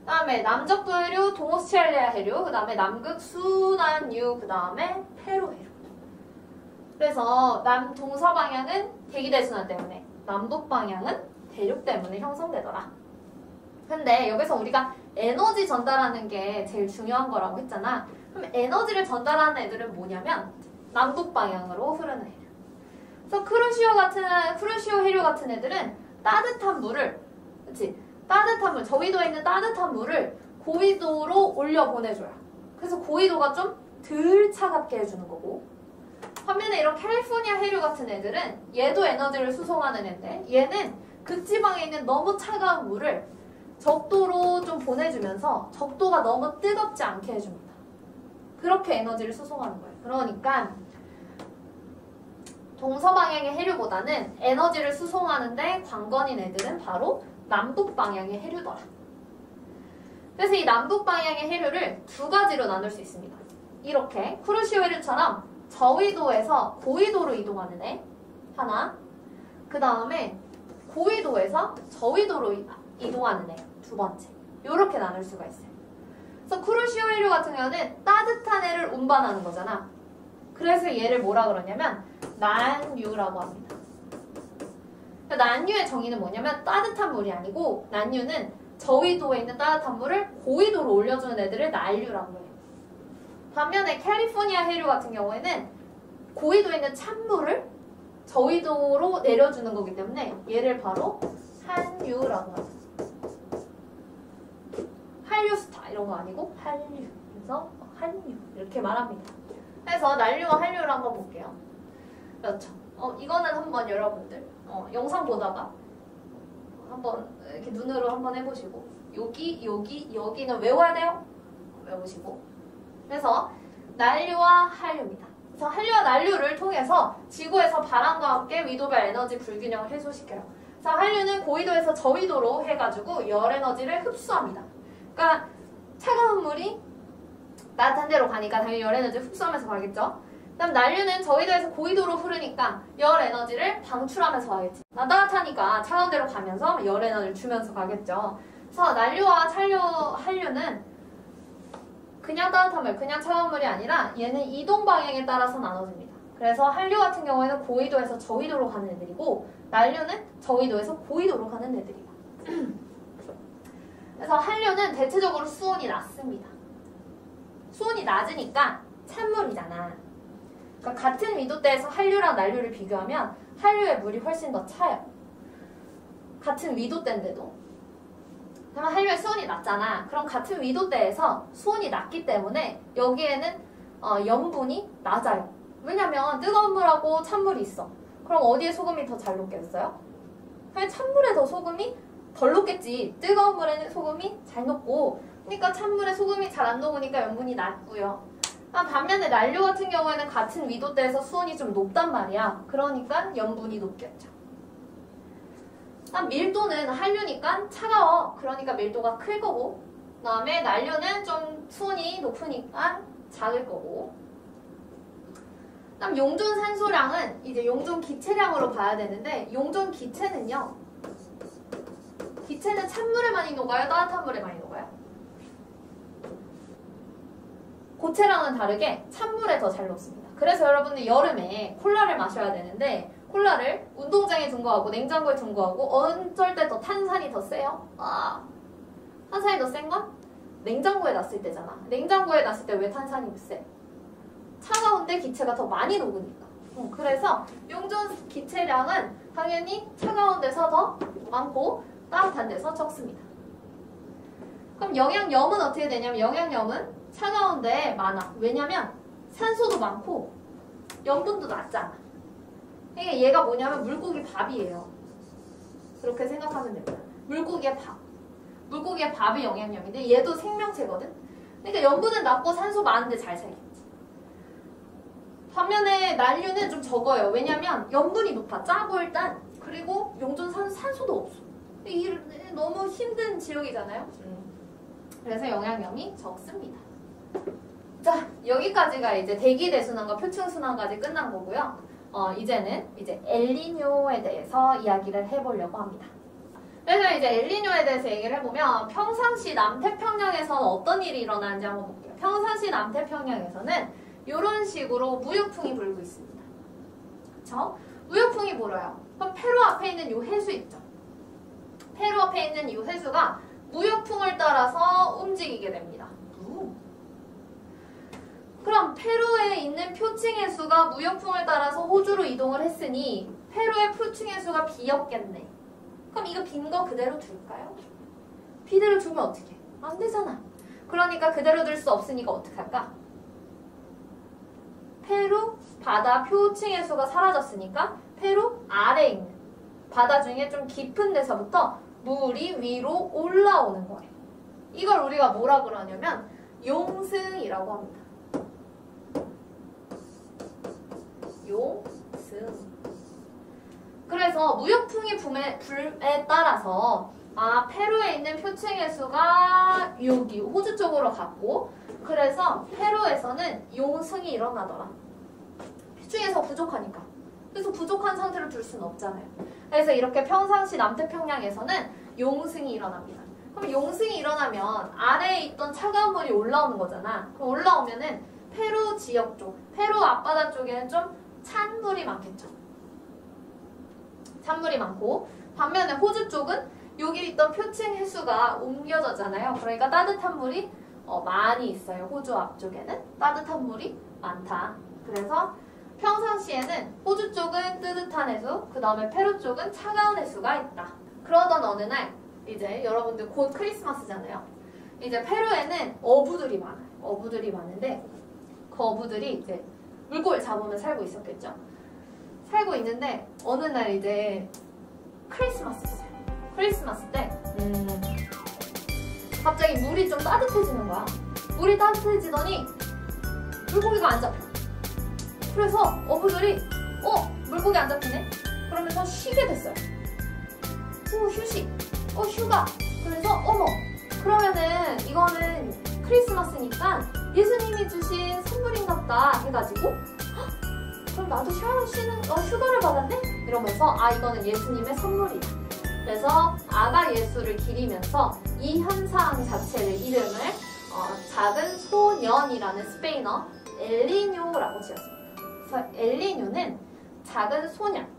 그다음에 남적도 해류, 동오스트레일리아 해류, 그다음에 남극 순환류, 그다음에 페루 해류. 그래서 남동서 방향은 대기대순환 때문에, 남북 방향은 대륙 때문에 형성되더라. 근데 여기서 우리가 에너지 전달하는 게 제일 중요한 거라고 했잖아. 그럼 에너지를 전달하는 애들은 뭐냐면 남북 방향으로 흐르는 해류. 그래서 쿠르시오 해류 같은 애들은 따뜻한 물을, 그치? 따뜻한 물, 저위도에 있는 따뜻한 물을 고위도로 올려 보내줘요. 그래서 고위도가 좀 덜 차갑게 해주는 거고. 반면에 이런 캘리포니아 해류 같은 애들은 얘도 에너지를 수송하는 애인데 얘는 극지방에 있는 너무 차가운 물을 적도로 좀 보내주면서 적도가 너무 뜨겁지 않게 해줍니다. 그렇게 에너지를 수송하는 거예요. 그러니까 동서방향의 해류보다는 에너지를 수송하는데 관건인 애들은 바로 남북 방향의 해류더라. 그래서 이 남북 방향의 해류를 두 가지로 나눌 수 있습니다. 이렇게 쿠르시오 해류처럼 저위도에서 고위도로 이동하는 애 하나, 그 다음에 고위도에서 저위도로 이동하는 애 두 번째. 이렇게 나눌 수가 있어요. 그래서 쿠르시오 해류 같은 경우는 따뜻한 애를 운반하는 거잖아. 그래서 얘를 뭐라 그러냐면 난류라고 합니다. 난류의 정의는 뭐냐면 따뜻한 물이 아니고 난류는 저위도에 있는 따뜻한 물을 고위도로 올려주는 애들을 난류라고 해요. 반면에 캘리포니아 해류 같은 경우에는 고위도에 있는 찬물을 저위도로 내려주는 거기 때문에 얘를 바로 한류라고 합니다. 한류스타 이런 거 아니고 한류. 그래서 한류 이렇게 말합니다. 그래서 난류와 한류를 한번 볼게요. 그렇죠. 이거는 한번 여러분들 영상 보다가 한번 이렇게 눈으로 한번 해보시고 여기는 외워야 돼요. 외우시고. 그래서 난류와 한류입니다. 그래서 한류와 난류를 통해서 지구에서 바람과 함께 위도별 에너지 불균형을 해소시켜요. 그래서 한류는 고위도에서 저위도로 해가지고 열 에너지를 흡수합니다. 그러니까 차가운 물이 따뜻한 데로 가니까 당연히 열 에너지를 흡수하면서 가겠죠. 그다음 난류는 저위도에서 고위도로 흐르니까 열 에너지를 방출하면서 가겠지. 따뜻하니까 차가운 데로 가면서 열 에너지를 주면서 가겠죠. 그래서 난류와 한류는 그냥 따뜻한 물, 그냥 차가운 물이 아니라 얘는 이동 방향에 따라서 나눠집니다. 그래서 한류 같은 경우에는 고위도에서 저위도로 가는 애들이고 난류는 저위도에서 고위도로 가는 애들이에요. 그래서 한류는 대체적으로 수온이 낮습니다. 수온이 낮으니까 찬물이잖아. 그러니까 같은 위도대에서 한류랑 난류를 비교하면 한류의 물이 훨씬 더 차요. 같은 위도대인데도. 그러면 한류의 수온이 낮잖아. 그럼 같은 위도대에서 수온이 낮기 때문에 여기에는 염분이 낮아요. 왜냐면 뜨거운 물하고 찬물이 있어. 그럼 어디에 소금이 더 잘 녹겠어요? 그냥 찬물에 더 소금이 덜 녹겠지. 뜨거운 물에는 소금이 잘 녹고, 그러니까 찬물에 소금이 잘 안 녹으니까 염분이 낮고요. 반면에 난류 같은 경우에는 같은 위도대에서 수온이 좀 높단 말이야. 그러니까 염분이 높겠죠. 밀도는 한류니까 차가워. 그러니까 밀도가 클 거고, 그 다음에 난류는 좀 수온이 높으니까 작을 거고. 그다음 용존 산소량은 이제 용존 기체량으로 봐야 되는데, 용존 기체는요, 기체는 찬물에 많이 녹아요? 따뜻한 물에 많이 녹아요? 고체랑은 다르게 찬물에 더 잘 녹습니다. 그래서 여러분들 여름에 콜라를 마셔야 되는데 콜라를 운동장에 둔 거하고 냉장고에 둔 거하고 어쩔 때 더 탄산이 더 세요? 탄산이 더 센 건 냉장고에 놨을 때잖아. 냉장고에 놨을 때 왜 탄산이 세? 차가운데 기체가 더 많이 녹으니까. 그래서 용존 기체량은 당연히 차가운 데서 더 많고 따뜻한 데서 적습니다. 그럼 영양염은 어떻게 되냐면 영양염은 차가운 데에 많아. 왜냐면 산소도 많고 염분도 낮잖아. 그러니까 얘가 뭐냐면 물고기 밥이에요. 그렇게 생각하면 됩니다. 물고기의 밥. 물고기의 밥이 영양염인데 얘도 생명체거든. 그러니까 염분은 낮고 산소 많은데 잘 살겠지. 반면에 난류는 좀 적어요. 왜냐면 염분이 높아. 짜고 일단. 그리고 용존산은 산소도 없어. 너무 힘든 지역이잖아요. 그래서 영양염이 적습니다. 자, 여기까지가 이제 대기대순환과 표층순환까지 끝난 거고요. 이제는 이제 엘니뇨에 대해서 이야기를 해보려고 합니다. 그래서 이제 엘니뇨에 대해서 얘기를 해보면 평상시 남태평양에서는 어떤 일이 일어나는지 한번 볼게요. 평상시 남태평양에서는 이런 식으로 무역풍이 불고 있습니다. 그쵸? 무역풍이 불어요. 그럼 페루 앞에 있는 이 해수 있죠? 페루 앞에 있는 이 해수가 무역풍을 따라서 움직이게 됩니다. 그럼 페루에 있는 표층해수가 무역풍을 따라서 호주로 이동을 했으니 페루의 표층해수가 비었겠네. 그럼 이거 빈 거 그대로 둘까요? 그대로 두면 어떡해? 안 되잖아. 그러니까 그대로 둘 수 없으니까 어떡할까? 페루 바다 표층해수가 사라졌으니까 페루 아래에 있는 바다 중에 좀 깊은 데서부터 물이 위로 올라오는 거예요. 이걸 우리가 뭐라 그러냐면 용승이라고 합니다. 용승. 그래서 무역풍이 불에 따라서 페루에 있는 표층해수가 여기 호주 쪽으로 갔고 그래서 페루에서는 용승이 일어나더라. 표층해수가 부족하니까. 그래서 부족한 상태로 둘 수는 없잖아요. 그래서 이렇게 평상시 남태평양에서는 용승이 일어납니다. 그럼 용승이 일어나면 아래에 있던 차가운 물이 올라오는 거잖아. 그럼 올라오면은 페루 지역 쪽, 페루 앞바다 쪽에는 좀 찬 물이 많겠죠. 찬물이 많고 반면에 호주 쪽은 여기 있던 표층 해수가 옮겨졌잖아요. 그러니까 따뜻한 물이 많이 있어요. 호주 앞쪽에는 따뜻한 물이 많다. 그래서 평상시에는 호주 쪽은 따뜻한 해수, 그 다음에 페루 쪽은 차가운 해수가 있다. 그러던 어느 날 이제 여러분들 곧 크리스마스잖아요. 이제 페루에는 어부들이 많아요. 어부들이 많은데 그 어부들이 이제 물고기를 잡으면 살고 있었겠죠. 살고 있는데 어느 날 이제 크리스마스였어요. 크리스마스 때 갑자기 물이 좀 따뜻해지는 거야. 물이 따뜻해지더니 물고기가 안 잡혀. 그래서 어부들이 물고기 안 잡히네? 그러면서 쉬게 됐어요. 휴식. 휴가. 그래서 어머 그러면은 이거는 크리스마스니까 예수님이 주신 선물인갑다 해가지고 그럼 나도 휴가를 받았네? 이러면서 이거는 예수님의 선물이다. 그래서 아가 예수를 기리면서 이 현상 자체를 이름을 작은 소년이라는 스페인어 엘니뇨라고 지었습니다. 그래서 엘니뇨는 작은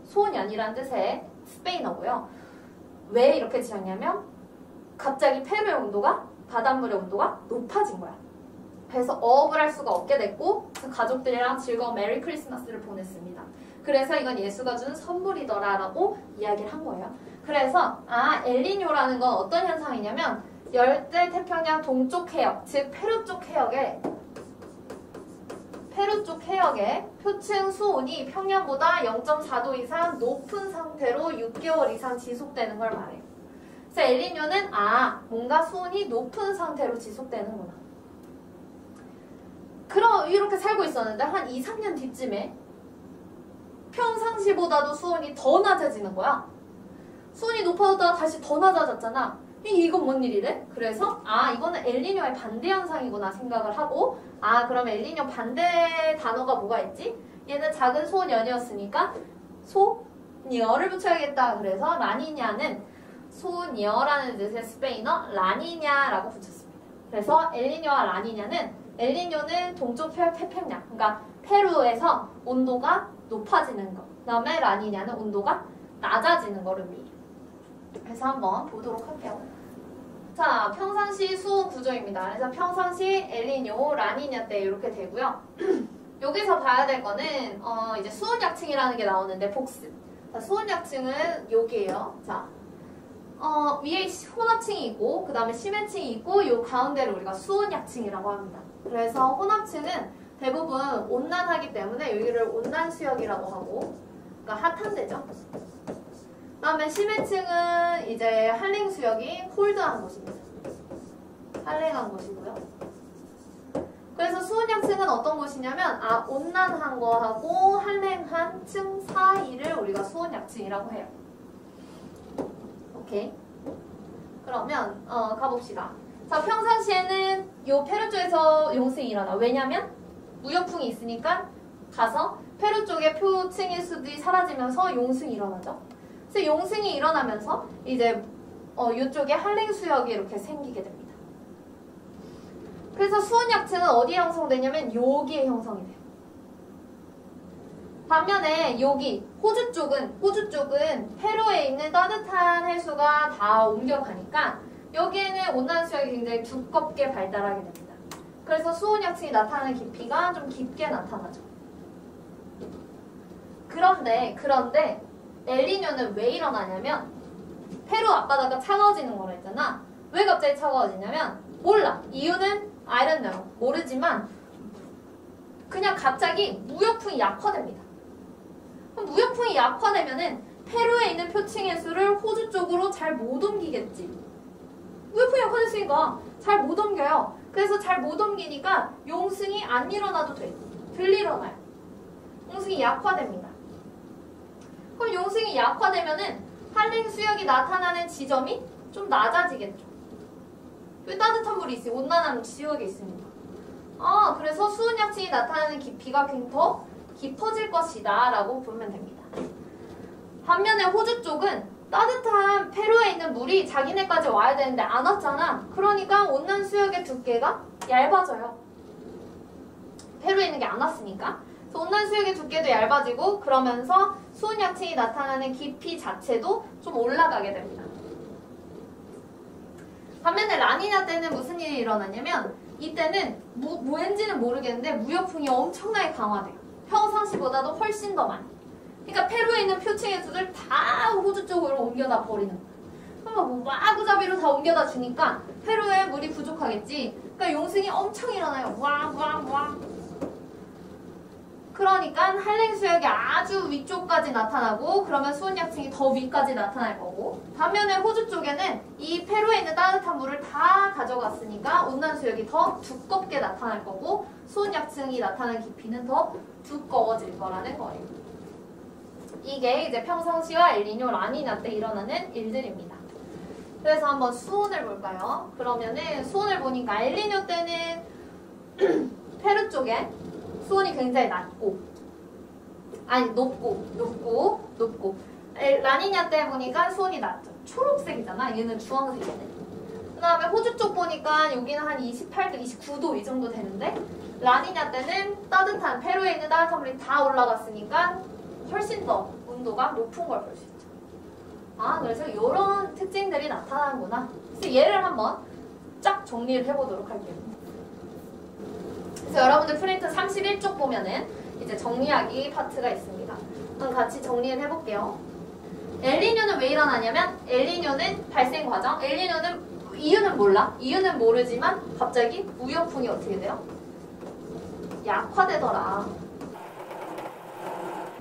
소년이라는 뜻의 스페인어고요. 왜 이렇게 지었냐면 갑자기 페루의 온도가 바닷물의 온도가 높아진 거야. 그래서 어업을 할 수가 없게 됐고 그 가족들이랑 즐거운 메리 크리스마스를 보냈습니다. 그래서 이건 예수가 준 선물이더라 라고 이야기를 한 거예요. 그래서 엘니뇨라는 건 어떤 현상이냐면 열대 태평양 동쪽 해역, 즉 페루 쪽 해역에 표층 수온이 평년보다 0.4도 이상 높은 상태로 6개월 이상 지속되는 걸 말해요. 그래서 엘니뇨는 뭔가 수온이 높은 상태로 지속되는구나. 그럼 이렇게 살고 있었는데 한 2, 3년 뒤쯤에 평상시보다도 수온이 더 낮아지는 거야. 수온이 높아졌다가 다시 더 낮아졌잖아. 이건 뭔 일이래? 그래서 이거는 엘니뇨의 반대 현상이구나 생각을 하고 그럼 엘니뇨 반대 단어가 뭐가 있지? 얘는 작은 소년이었으니까 소녀를 붙여야겠다. 그래서 라니냐는 소녀라는 뜻의 스페인어 라니냐라고 붙였습니다. 그래서 엘니뇨와 라니냐는 엘니뇨는 동쪽 태평양, 그러니까 페루에서 온도가 높아지는 거. 그 다음에 라니냐는 온도가 낮아지는 거를 의미해요. 그래서 한번 보도록 할게요. 자, 평상시 수온 구조입니다. 그래서 평상시 엘니뇨, 라니냐 때 이렇게 되고요. 여기서 봐야 될 거는 이제 수온 약층이라는 게 나오는데 복습. 자, 수온 약층은 여기에요. 자, 위에 혼합층이 있고 그 다음에 심해층이 있고 요 가운데를 우리가 수온 약층이라고 합니다. 그래서 혼합층은 대부분 온난하기 때문에 여기를 온난수역이라고 하고 그러니까 핫한 데죠. 그 다음에 심해층은 이제 한랭수역이 콜드한 곳입니다. 한랭한 곳이고요. 그 그래서 수온약층은 어떤 곳이냐면 온난한 거하고 한랭한 층 사이를 우리가 수온약층이라고 해요. 오케이. 그러면 가봅시다. 자, 평상시에는 요 페루 쪽에서 용승이 일어나. 왜냐면 무역풍이 있으니까 가서 페루 쪽의 표층의 수들이 사라지면서 용승이 일어나죠. 그래서 용승이 일어나면서 이제 이쪽에 한랭 수역이 이렇게 생기게 됩니다. 그래서 수온약층은 어디에 형성되냐면 여기에 형성이 돼요. 반면에 여기 호주 쪽은 페루에 있는 따뜻한 해수가 다 옮겨가니까 여기에는 온난 수역이 굉장히 두껍게 발달하게 됩니다. 그래서 수온약층이 나타나는 깊이가 좀 깊게 나타나죠. 그런데 엘니뇨는 왜 일어나냐면 페루 앞바다가 차가워지는 거라 했잖아. 왜 갑자기 차가워지냐면 몰라. 이유는 I don't know. 모르지만 그냥 갑자기 무역풍이 약화됩니다. 그럼 무역풍이 약화되면은 페루에 있는 표층 해수를 호주 쪽으로 잘 못 옮기겠지. 무역풍이 약화됐으니까 잘 못 옮겨요. 그래서 잘 못 옮기니까 용승이 안 일어나도 돼. 덜 일어나요. 용승이 약화됩니다. 그럼 용승이 약화되면은 한랭 수역이 나타나는 지점이 좀 낮아지겠죠. 왜 따뜻한 물이 있어요? 온난한 지역에 있으니까. 그래서 수온약층이 나타나는 깊이가 더 깊어질 것이다 라고 보면 됩니다. 반면에 호주 쪽은 따뜻한 페루에 있는 물이 자기네까지 와야 되는데 안 왔잖아. 그러니까 온난 수역의 두께가 얇아져요. 페루에 있는 게 안 왔으니까. 그래서 온난 수역의 두께도 얇아지고 그러면서 수온약층이 나타나는 깊이 자체도 좀 올라가게 됩니다. 반면에 라니냐 때는 무슨 일이 일어나냐면 이때는 뭐인지는 모르겠는데 무역풍이 엄청나게 강화돼요. 평상시보다도 훨씬 더 많이. 그러니까 페루에 있는 표층 해수들 다 호주 쪽으로 옮겨다 버리는 거야. 그러면 마구잡이로 다 옮겨다 주니까 페루에 물이 부족하겠지. 그러니까 용승이 엄청 일어나요. 왕. 그러니까 한랭 수역이 아주 위쪽까지 나타나고 그러면 수온약층이 더 위까지 나타날 거고 반면에 호주 쪽에는 이 페루에 있는 따뜻한 물을 다 가져갔으니까 온난 수역이 더 두껍게 나타날 거고 수온약층이 나타나는 깊이는 더 두꺼워질 거라는 거예요. 이게 이제 평상시와 엘니뇨, 라니냐 때 일어나는 일들입니다. 그래서 한번 수온을 볼까요? 그러면은 수온을 보니까 엘니뇨 때는 페루 쪽에 수온이 굉장히 높고 라니냐 때 보니까 수온이 낮죠. 초록색이잖아. 얘는 주황색이네. 그 다음에 호주 쪽 보니까 여기는 한 28도, 29도 이 정도 되는데 라니냐 때는 따뜻한 페루에 있는 따뜻한 물이 다 올라갔으니까 훨씬 더 온도가 높은 걸 볼 수 있죠. 그래서 이런 특징들이 나타나는구나. 그래서 얘를 한번 쫙 정리를 해보도록 할게요. 그래서 여러분들 프린트 31쪽 보면은 이제 정리하기 파트가 있습니다. 그럼 같이 정리를 해볼게요. 엘니뇨는 왜 일어나냐면 엘니뇨는 발생 과정, 엘니뇨는 이유는 몰라. 이유는 모르지만 갑자기 무역풍이 어떻게 돼요? 약화되더라.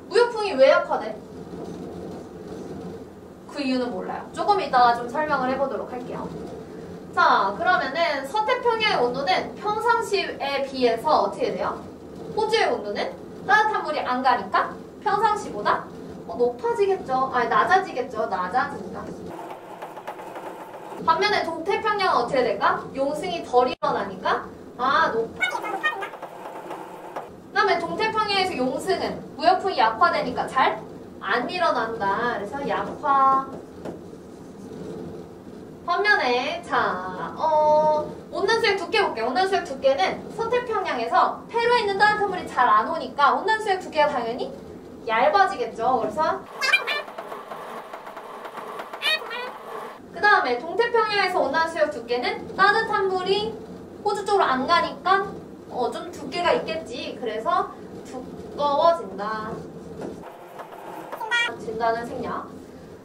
무역풍이 왜 약화돼? 그 이유는 몰라요. 조금 이따가 좀 설명을 해보도록 할게요. 자, 그러면은 서태평양의 온도는 평상시에 비해서 어떻게 돼요? 호주의 온도는 따뜻한 물이 안 가니까 평상시보다 높아지겠죠. 낮아지겠죠. 낮아진다. 반면에 동태평양은 어떻게 될까? 용승이 덜 일어나니까 그 다음에 동태평양에서 용승은 무역풍이 약화되니까 잘 안 일어난다. 그래서 약화. 반면에 온난수역 두께 볼게요. 온난수역 두께는 서태평양에서 페루에 있는 따뜻한 물이 잘 안 오니까 온난수역 두께가 당연히 얇아지겠죠. 그래서 그 다음에 동태평양에서 온난수역 두께는 따뜻한 물이 호주 쪽으로 안 가니까 좀 두께가 있겠지. 그래서 두꺼워진다. 진다는 생략.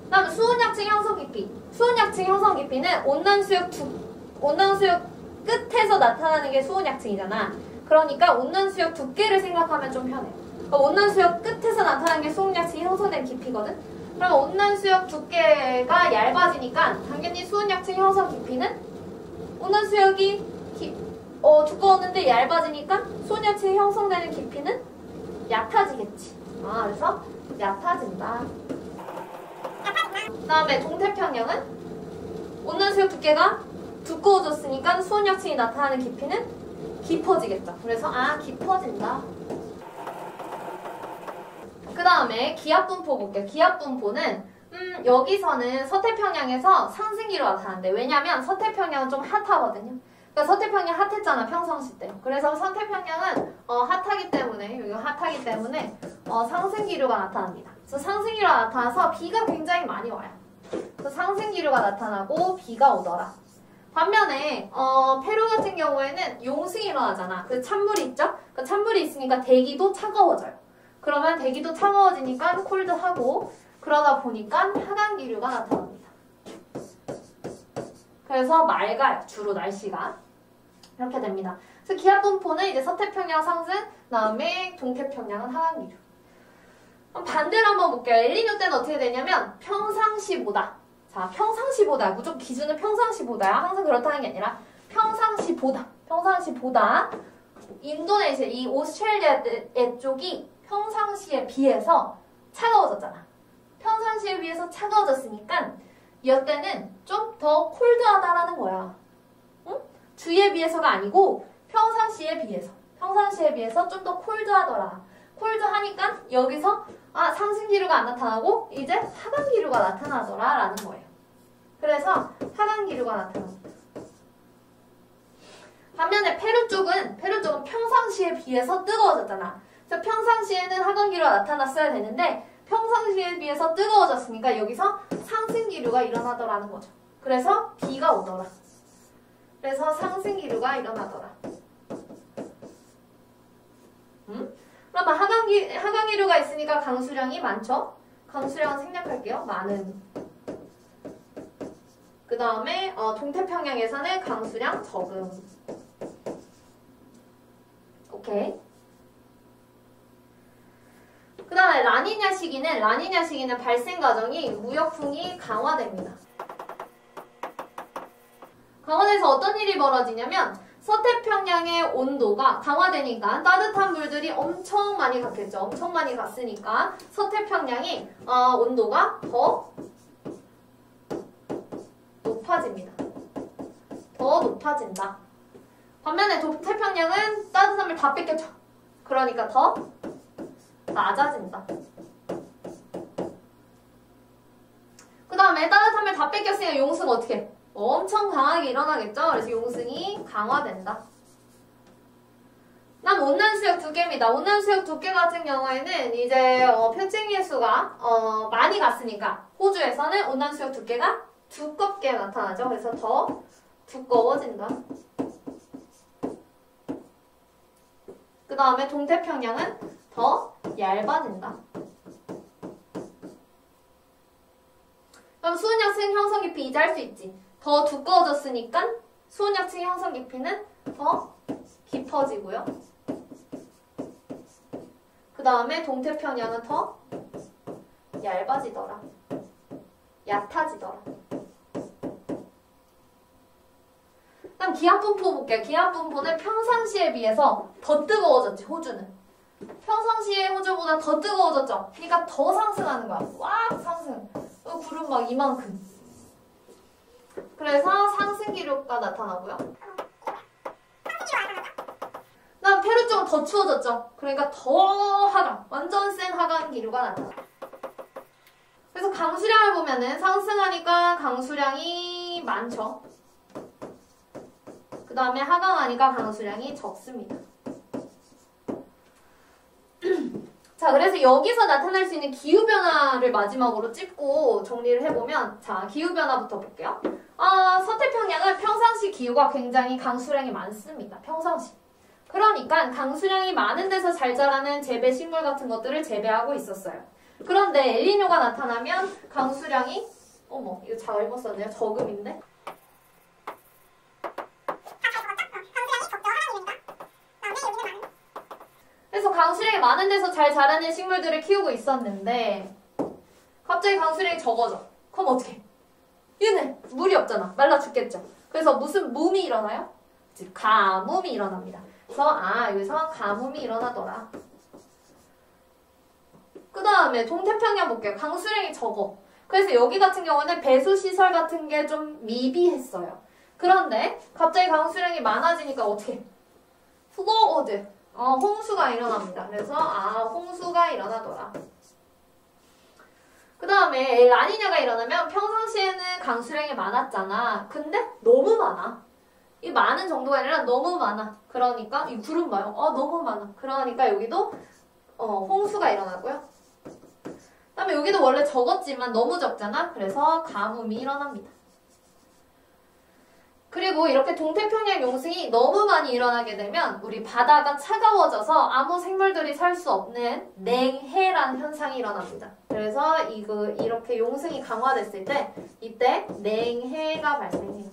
그 다음에 수온약층 형성 깊이. 수온약층 형성 깊이는 온난수역 끝에서 나타나는 게 수온약층이잖아. 그러니까 온난수역 두께를 생각하면 좀 편해. 그러니까 온난수역 끝에서 나타나는 게 수온약층이 형성된 깊이거든. 그러면 온난수역 두께가 얇아지니까 당연히 수온약층 형성 깊이는 온난수역이 두꺼웠는데 얇아지니까 수온약층이 형성되는 깊이는 얕아지겠지. 그래서 얕아진다. 그 다음에 동태평양은 온난수역 두께가 두꺼워졌으니까 수온약층이 나타나는 깊이는 깊어지겠죠. 그래서 깊어진다. 그 다음에 기압분포 볼게요. 기압분포는 여기서는 서태평양에서 상승기로 나타나는데, 왜냐면 서태평양은 좀 핫하거든요. 그러니까 서태평양 핫했잖아, 평상시 때. 그래서 서태평양은 핫하기 때문에, 여기 핫하기 때문에 상승기류가 나타납니다. 그래서 상승기류가 나타나서 비가 굉장히 많이 와요. 그래서 상승기류가 나타나고 비가 오더라. 반면에 페루 같은 경우에는 용승이 일어나잖아. 그 찬물이 있죠? 그 찬물이 있으니까 대기도 차가워져요. 그러면 대기도 차가워지니까 콜드하고, 그러다 보니까 하강기류가 나타납니다. 그래서 맑아요, 주로 날씨가. 이렇게 됩니다. 그래서 기압분포는 이제 서태평양 상승, 그다음에 동태평양은 하강기류. 그럼 반대로 한번 볼게요. 엘니뇨 때는 어떻게 되냐면 평상시보다, 자, 평상시보다, 무조건 기준은 평상시보다야. 항상 그렇다는 게 아니라 평상시보다 인도네시아, 이 오스트레일리아 쪽이 평상시에 비해서 차가워졌잖아. 평상시에 비해서 차가워졌으니까 이때는 좀 더 콜드하다라는 거야. 응? 주위에 비해서가 아니고 평상시에 비해서 좀 더 콜드하더라. 콜드하니까 여기서 상승기류가 안 나타나고 이제 하강기류가 나타나더라 라는 거예요. 그래서 하강기류가 나타납니다. 반면에 페루 쪽은 평상시에 비해서 뜨거워졌잖아. 그래서 평상시에는 하강기류가 나타났어야 되는데 평상시에 비해서 뜨거워졌으니까 여기서 상승기류가 일어나더라는 거죠. 그래서 비가 오더라. 그래서 상승기류가 일어나더라. 그러면 하강기류가 있으니까 강수량이 많죠? 강수량은 생략할게요. 많은. 그 다음에 동태평양에서는 강수량 적음. 오케이. 그 다음에 라니냐 시기는 발생 과정이 무역풍이 강화됩니다. 강화돼서 어떤 일이 벌어지냐면 서태평양의 온도가 강화되니까 따뜻한 물들이 엄청 많이 갔겠죠. 엄청 많이 갔으니까 서태평양이 온도가 더 높아집니다. 더 높아진다. 반면에 동태평양은 따뜻한 물 다 뺏겼죠. 그러니까 더 낮아진다. 그 다음에 따뜻한 물 다 뺏겼으니까 용승 어떻게 해? 엄청 강하게 일어나겠죠? 그래서 용승이 강화된다. 다음 온난수역 두께입니다. 온난수역 두께 같은 경우에는 이제 표층일수가 많이 갔으니까 호주에서는 온난수역 두께가 두껍게 나타나죠. 그래서 더 두꺼워진다. 그 다음에 동태평양은 더 얇아진다. 그럼 수은약층 형성 깊이 이제 할 수 있지. 더 두꺼워졌으니까 수은약층 형성 깊이는 더 깊어지고요. 그 다음에 동태평양은 더 얇아지더라. 얕아지더라. 그럼 기압분포 볼게요. 기압분포는 평상시에 비해서 더 뜨거워졌지, 호주는. 평상시에 호주보다 더 뜨거워졌죠? 그러니까 더 상승하는 거야. 와, 상승. 구름 막 이만큼. 그래서 상승기류가 나타나고요. 그다음 페루 쪽은 더 추워졌죠? 그러니까 더 하강, 완전 센 하강기류가 나타나. 그래서 강수량을 보면은 상승하니까 강수량이 많죠. 그 다음에 하강하니까 강수량이 적습니다. 자, 그래서 여기서 나타날 수 있는 기후변화를 마지막으로 찝고 정리를 해보면, 자, 기후변화부터 볼게요. 서태평양은 평상시 기후가 굉장히 강수량이 많습니다. 평상시. 그러니까 강수량이 많은 데서 잘 자라는 재배 식물 같은 것들을 재배하고 있었어요. 그런데 엘니뇨가 나타나면 강수량이, 어머, 이거 잘못 썼네요. 저금인데? 그래서 강수량이 많은 데서 잘 자라는 식물들을 키우고 있었는데 갑자기 강수량이 적어져. 그럼 어떡해? 얘네 물이 없잖아. 말라 죽겠죠. 그래서 무슨 붐이 일어나요? 즉 가뭄이 일어납니다. 그래서 여기서 가뭄이 일어나더라. 그 다음에 동태평양 볼게요. 강수량이 적어. 그래서 여기 같은 경우는 배수시설 같은 게 좀 미비했어요. 그런데 갑자기 강수량이 많아지니까 어떻게? 플로어드, 홍수가 일어납니다. 그래서 홍수가 일어나더라. 그 다음에 라니냐가 일어나면 평상시에는 강수량이 많았잖아. 근데 너무 많아. 이 많은 정도가 아니라 너무 많아. 그러니까 이 구름 봐요. 너무 많아. 그러니까 여기도 홍수가 일어나고요. 그 다음에 여기도 원래 적었지만 너무 적잖아. 그래서 가뭄이 일어납니다. 그리고 이렇게 동태평양 용승이 너무 많이 일어나게 되면 우리 바다가 차가워져서 아무 생물들이 살 수 없는 냉해라는 현상이 일어납니다. 그래서 이렇게 용승이 강화됐을 때 이때 냉해가 발생해요.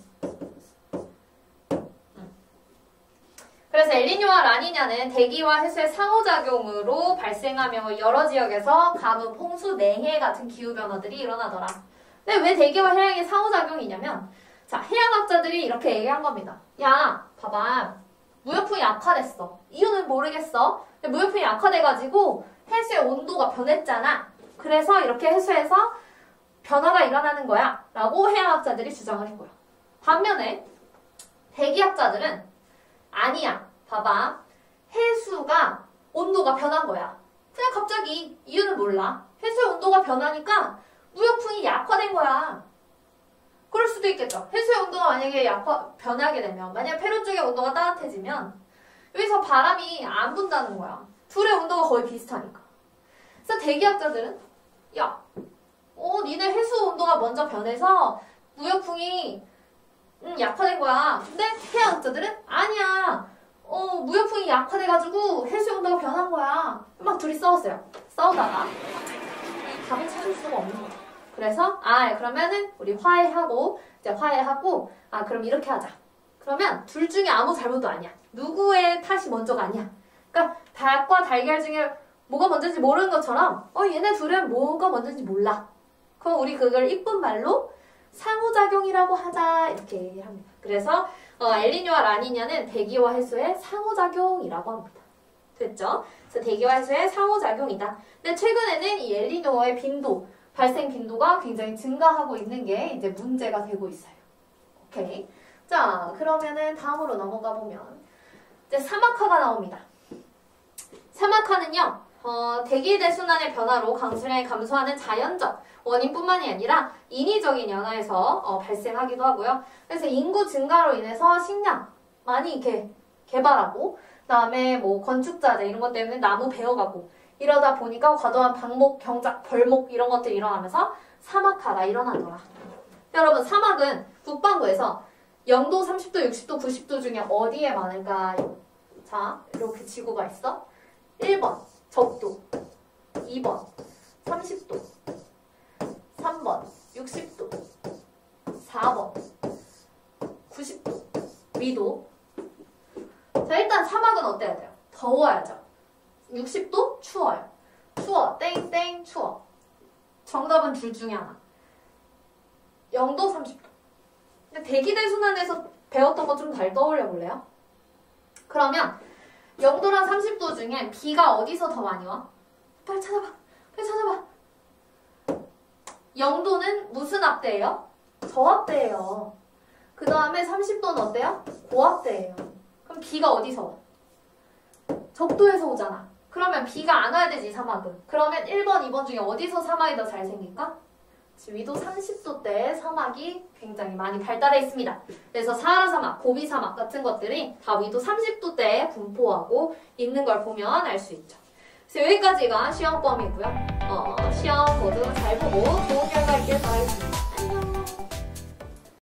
그래서 엘니뇨와 라니냐는 대기와 해수의 상호작용으로 발생하며 여러 지역에서 가뭄, 홍수, 냉해 같은 기후변화들이 일어나더라. 근데 왜 대기와 해양의 상호작용이냐면 자, 해양학자들이 이렇게 얘기한 겁니다. 야, 봐봐. 무역풍이 약화됐어. 이유는 모르겠어. 근데 무역풍이 약화돼가지고 해수의 온도가 변했잖아. 그래서 이렇게 해수에서 변화가 일어나는 거야. 라고 해양학자들이 주장을 했고요. 반면에 대기학자들은 아니야. 봐봐. 해수가 온도가 변한 거야. 그냥 갑자기 이유는 몰라. 해수의 온도가 변하니까 무역풍이 약화된 거야. 그럴 수도 있겠죠. 해수의 온도가 만약에 변하게 되면 만약 페루 쪽의 온도가 따뜻해지면 여기서 바람이 안 분다는 거야. 둘의 온도가 거의 비슷하니까. 그래서 대기학자들은 야, 니네 해수 온도가 먼저 변해서 무역풍이 약화된 거야. 근데 해양학자들은 아니야. 무역풍이 약화돼가지고 해수의 온도가 변한 거야. 막 둘이 싸웠어요. 싸우다가 답을 찾을 수가 없는 거야. 그래서 그러면은 우리 화해하고 그럼 이렇게 하자. 그러면 둘 중에 아무 잘못도 아니야. 누구의 탓이 먼저가 아니야. 그러니까 닭과 달걀 중에 뭐가 먼저인지 모르는 것처럼 얘네 둘은 뭐가 먼저인지 몰라. 그럼 우리 그걸 이쁜 말로 상호작용이라고 하자 이렇게 얘기를 합니다. 그래서 엘니뇨와 라니냐는 대기와 해수의 상호작용이라고 합니다. 됐죠? 그래서 대기와 해수의 상호작용이다. 근데 최근에는 이 엘니뇨의 발생 빈도가 굉장히 증가하고 있는 게 이제 문제가 되고 있어요. 오케이. 자, 그러면은 다음으로 넘어가 보면 이제 사막화가 나옵니다. 사막화는요, 대기대순환의 변화로 강수량이 감소하는 자연적 원인뿐만이 아니라 인위적인 연화에서 발생하기도 하고요. 그래서 인구 증가로 인해서 식량 많이 이렇게 개발하고, 그다음에 뭐 건축자재 이런 것 때문에 나무 베어가고 이러다 보니까 과도한 방목, 경작, 벌목 이런 것들이 일어나면서 사막화가 일어나더라. 여러분, 사막은 북반구에서 0도, 30도, 60도, 90도 중에 어디에 많을까요? 자, 이렇게 지구가 있어. 1번 적도, 2번 30도, 3번 60도, 4번 90도, 위도. 자, 일단 사막은 어때야 돼요? 더워야죠. 60도? 추워요. 추워. 땡땡 추워. 정답은 둘 중에 하나. 0도, 30도. 근데 대기대순환에서 배웠던 거 좀 잘 떠올려 볼래요? 그러면 0도랑 30도 중에 비가 어디서 더 많이 와? 빨리 찾아봐. 빨리 찾아봐. 0도는 무슨 합대예요? 저합대예요. 그 다음에 30도는 어때요? 고합대예요. 그럼 비가 어디서 와? 적도에서 오잖아. 그러면 비가 안 와야 되지, 사막은. 그러면 1번, 2번 중에 어디서 사막이 더 잘 생길까? 위도 30도 때 사막이 굉장히 많이 발달해 있습니다. 그래서 사하라 사막, 고비 사막 같은 것들이 다 위도 30도 때에 분포하고 있는 걸 보면 알 수 있죠. 그래서 여기까지가 시험 범위고요. 시험 모두 잘 보고 좋은 결과 있길 바라겠습니다.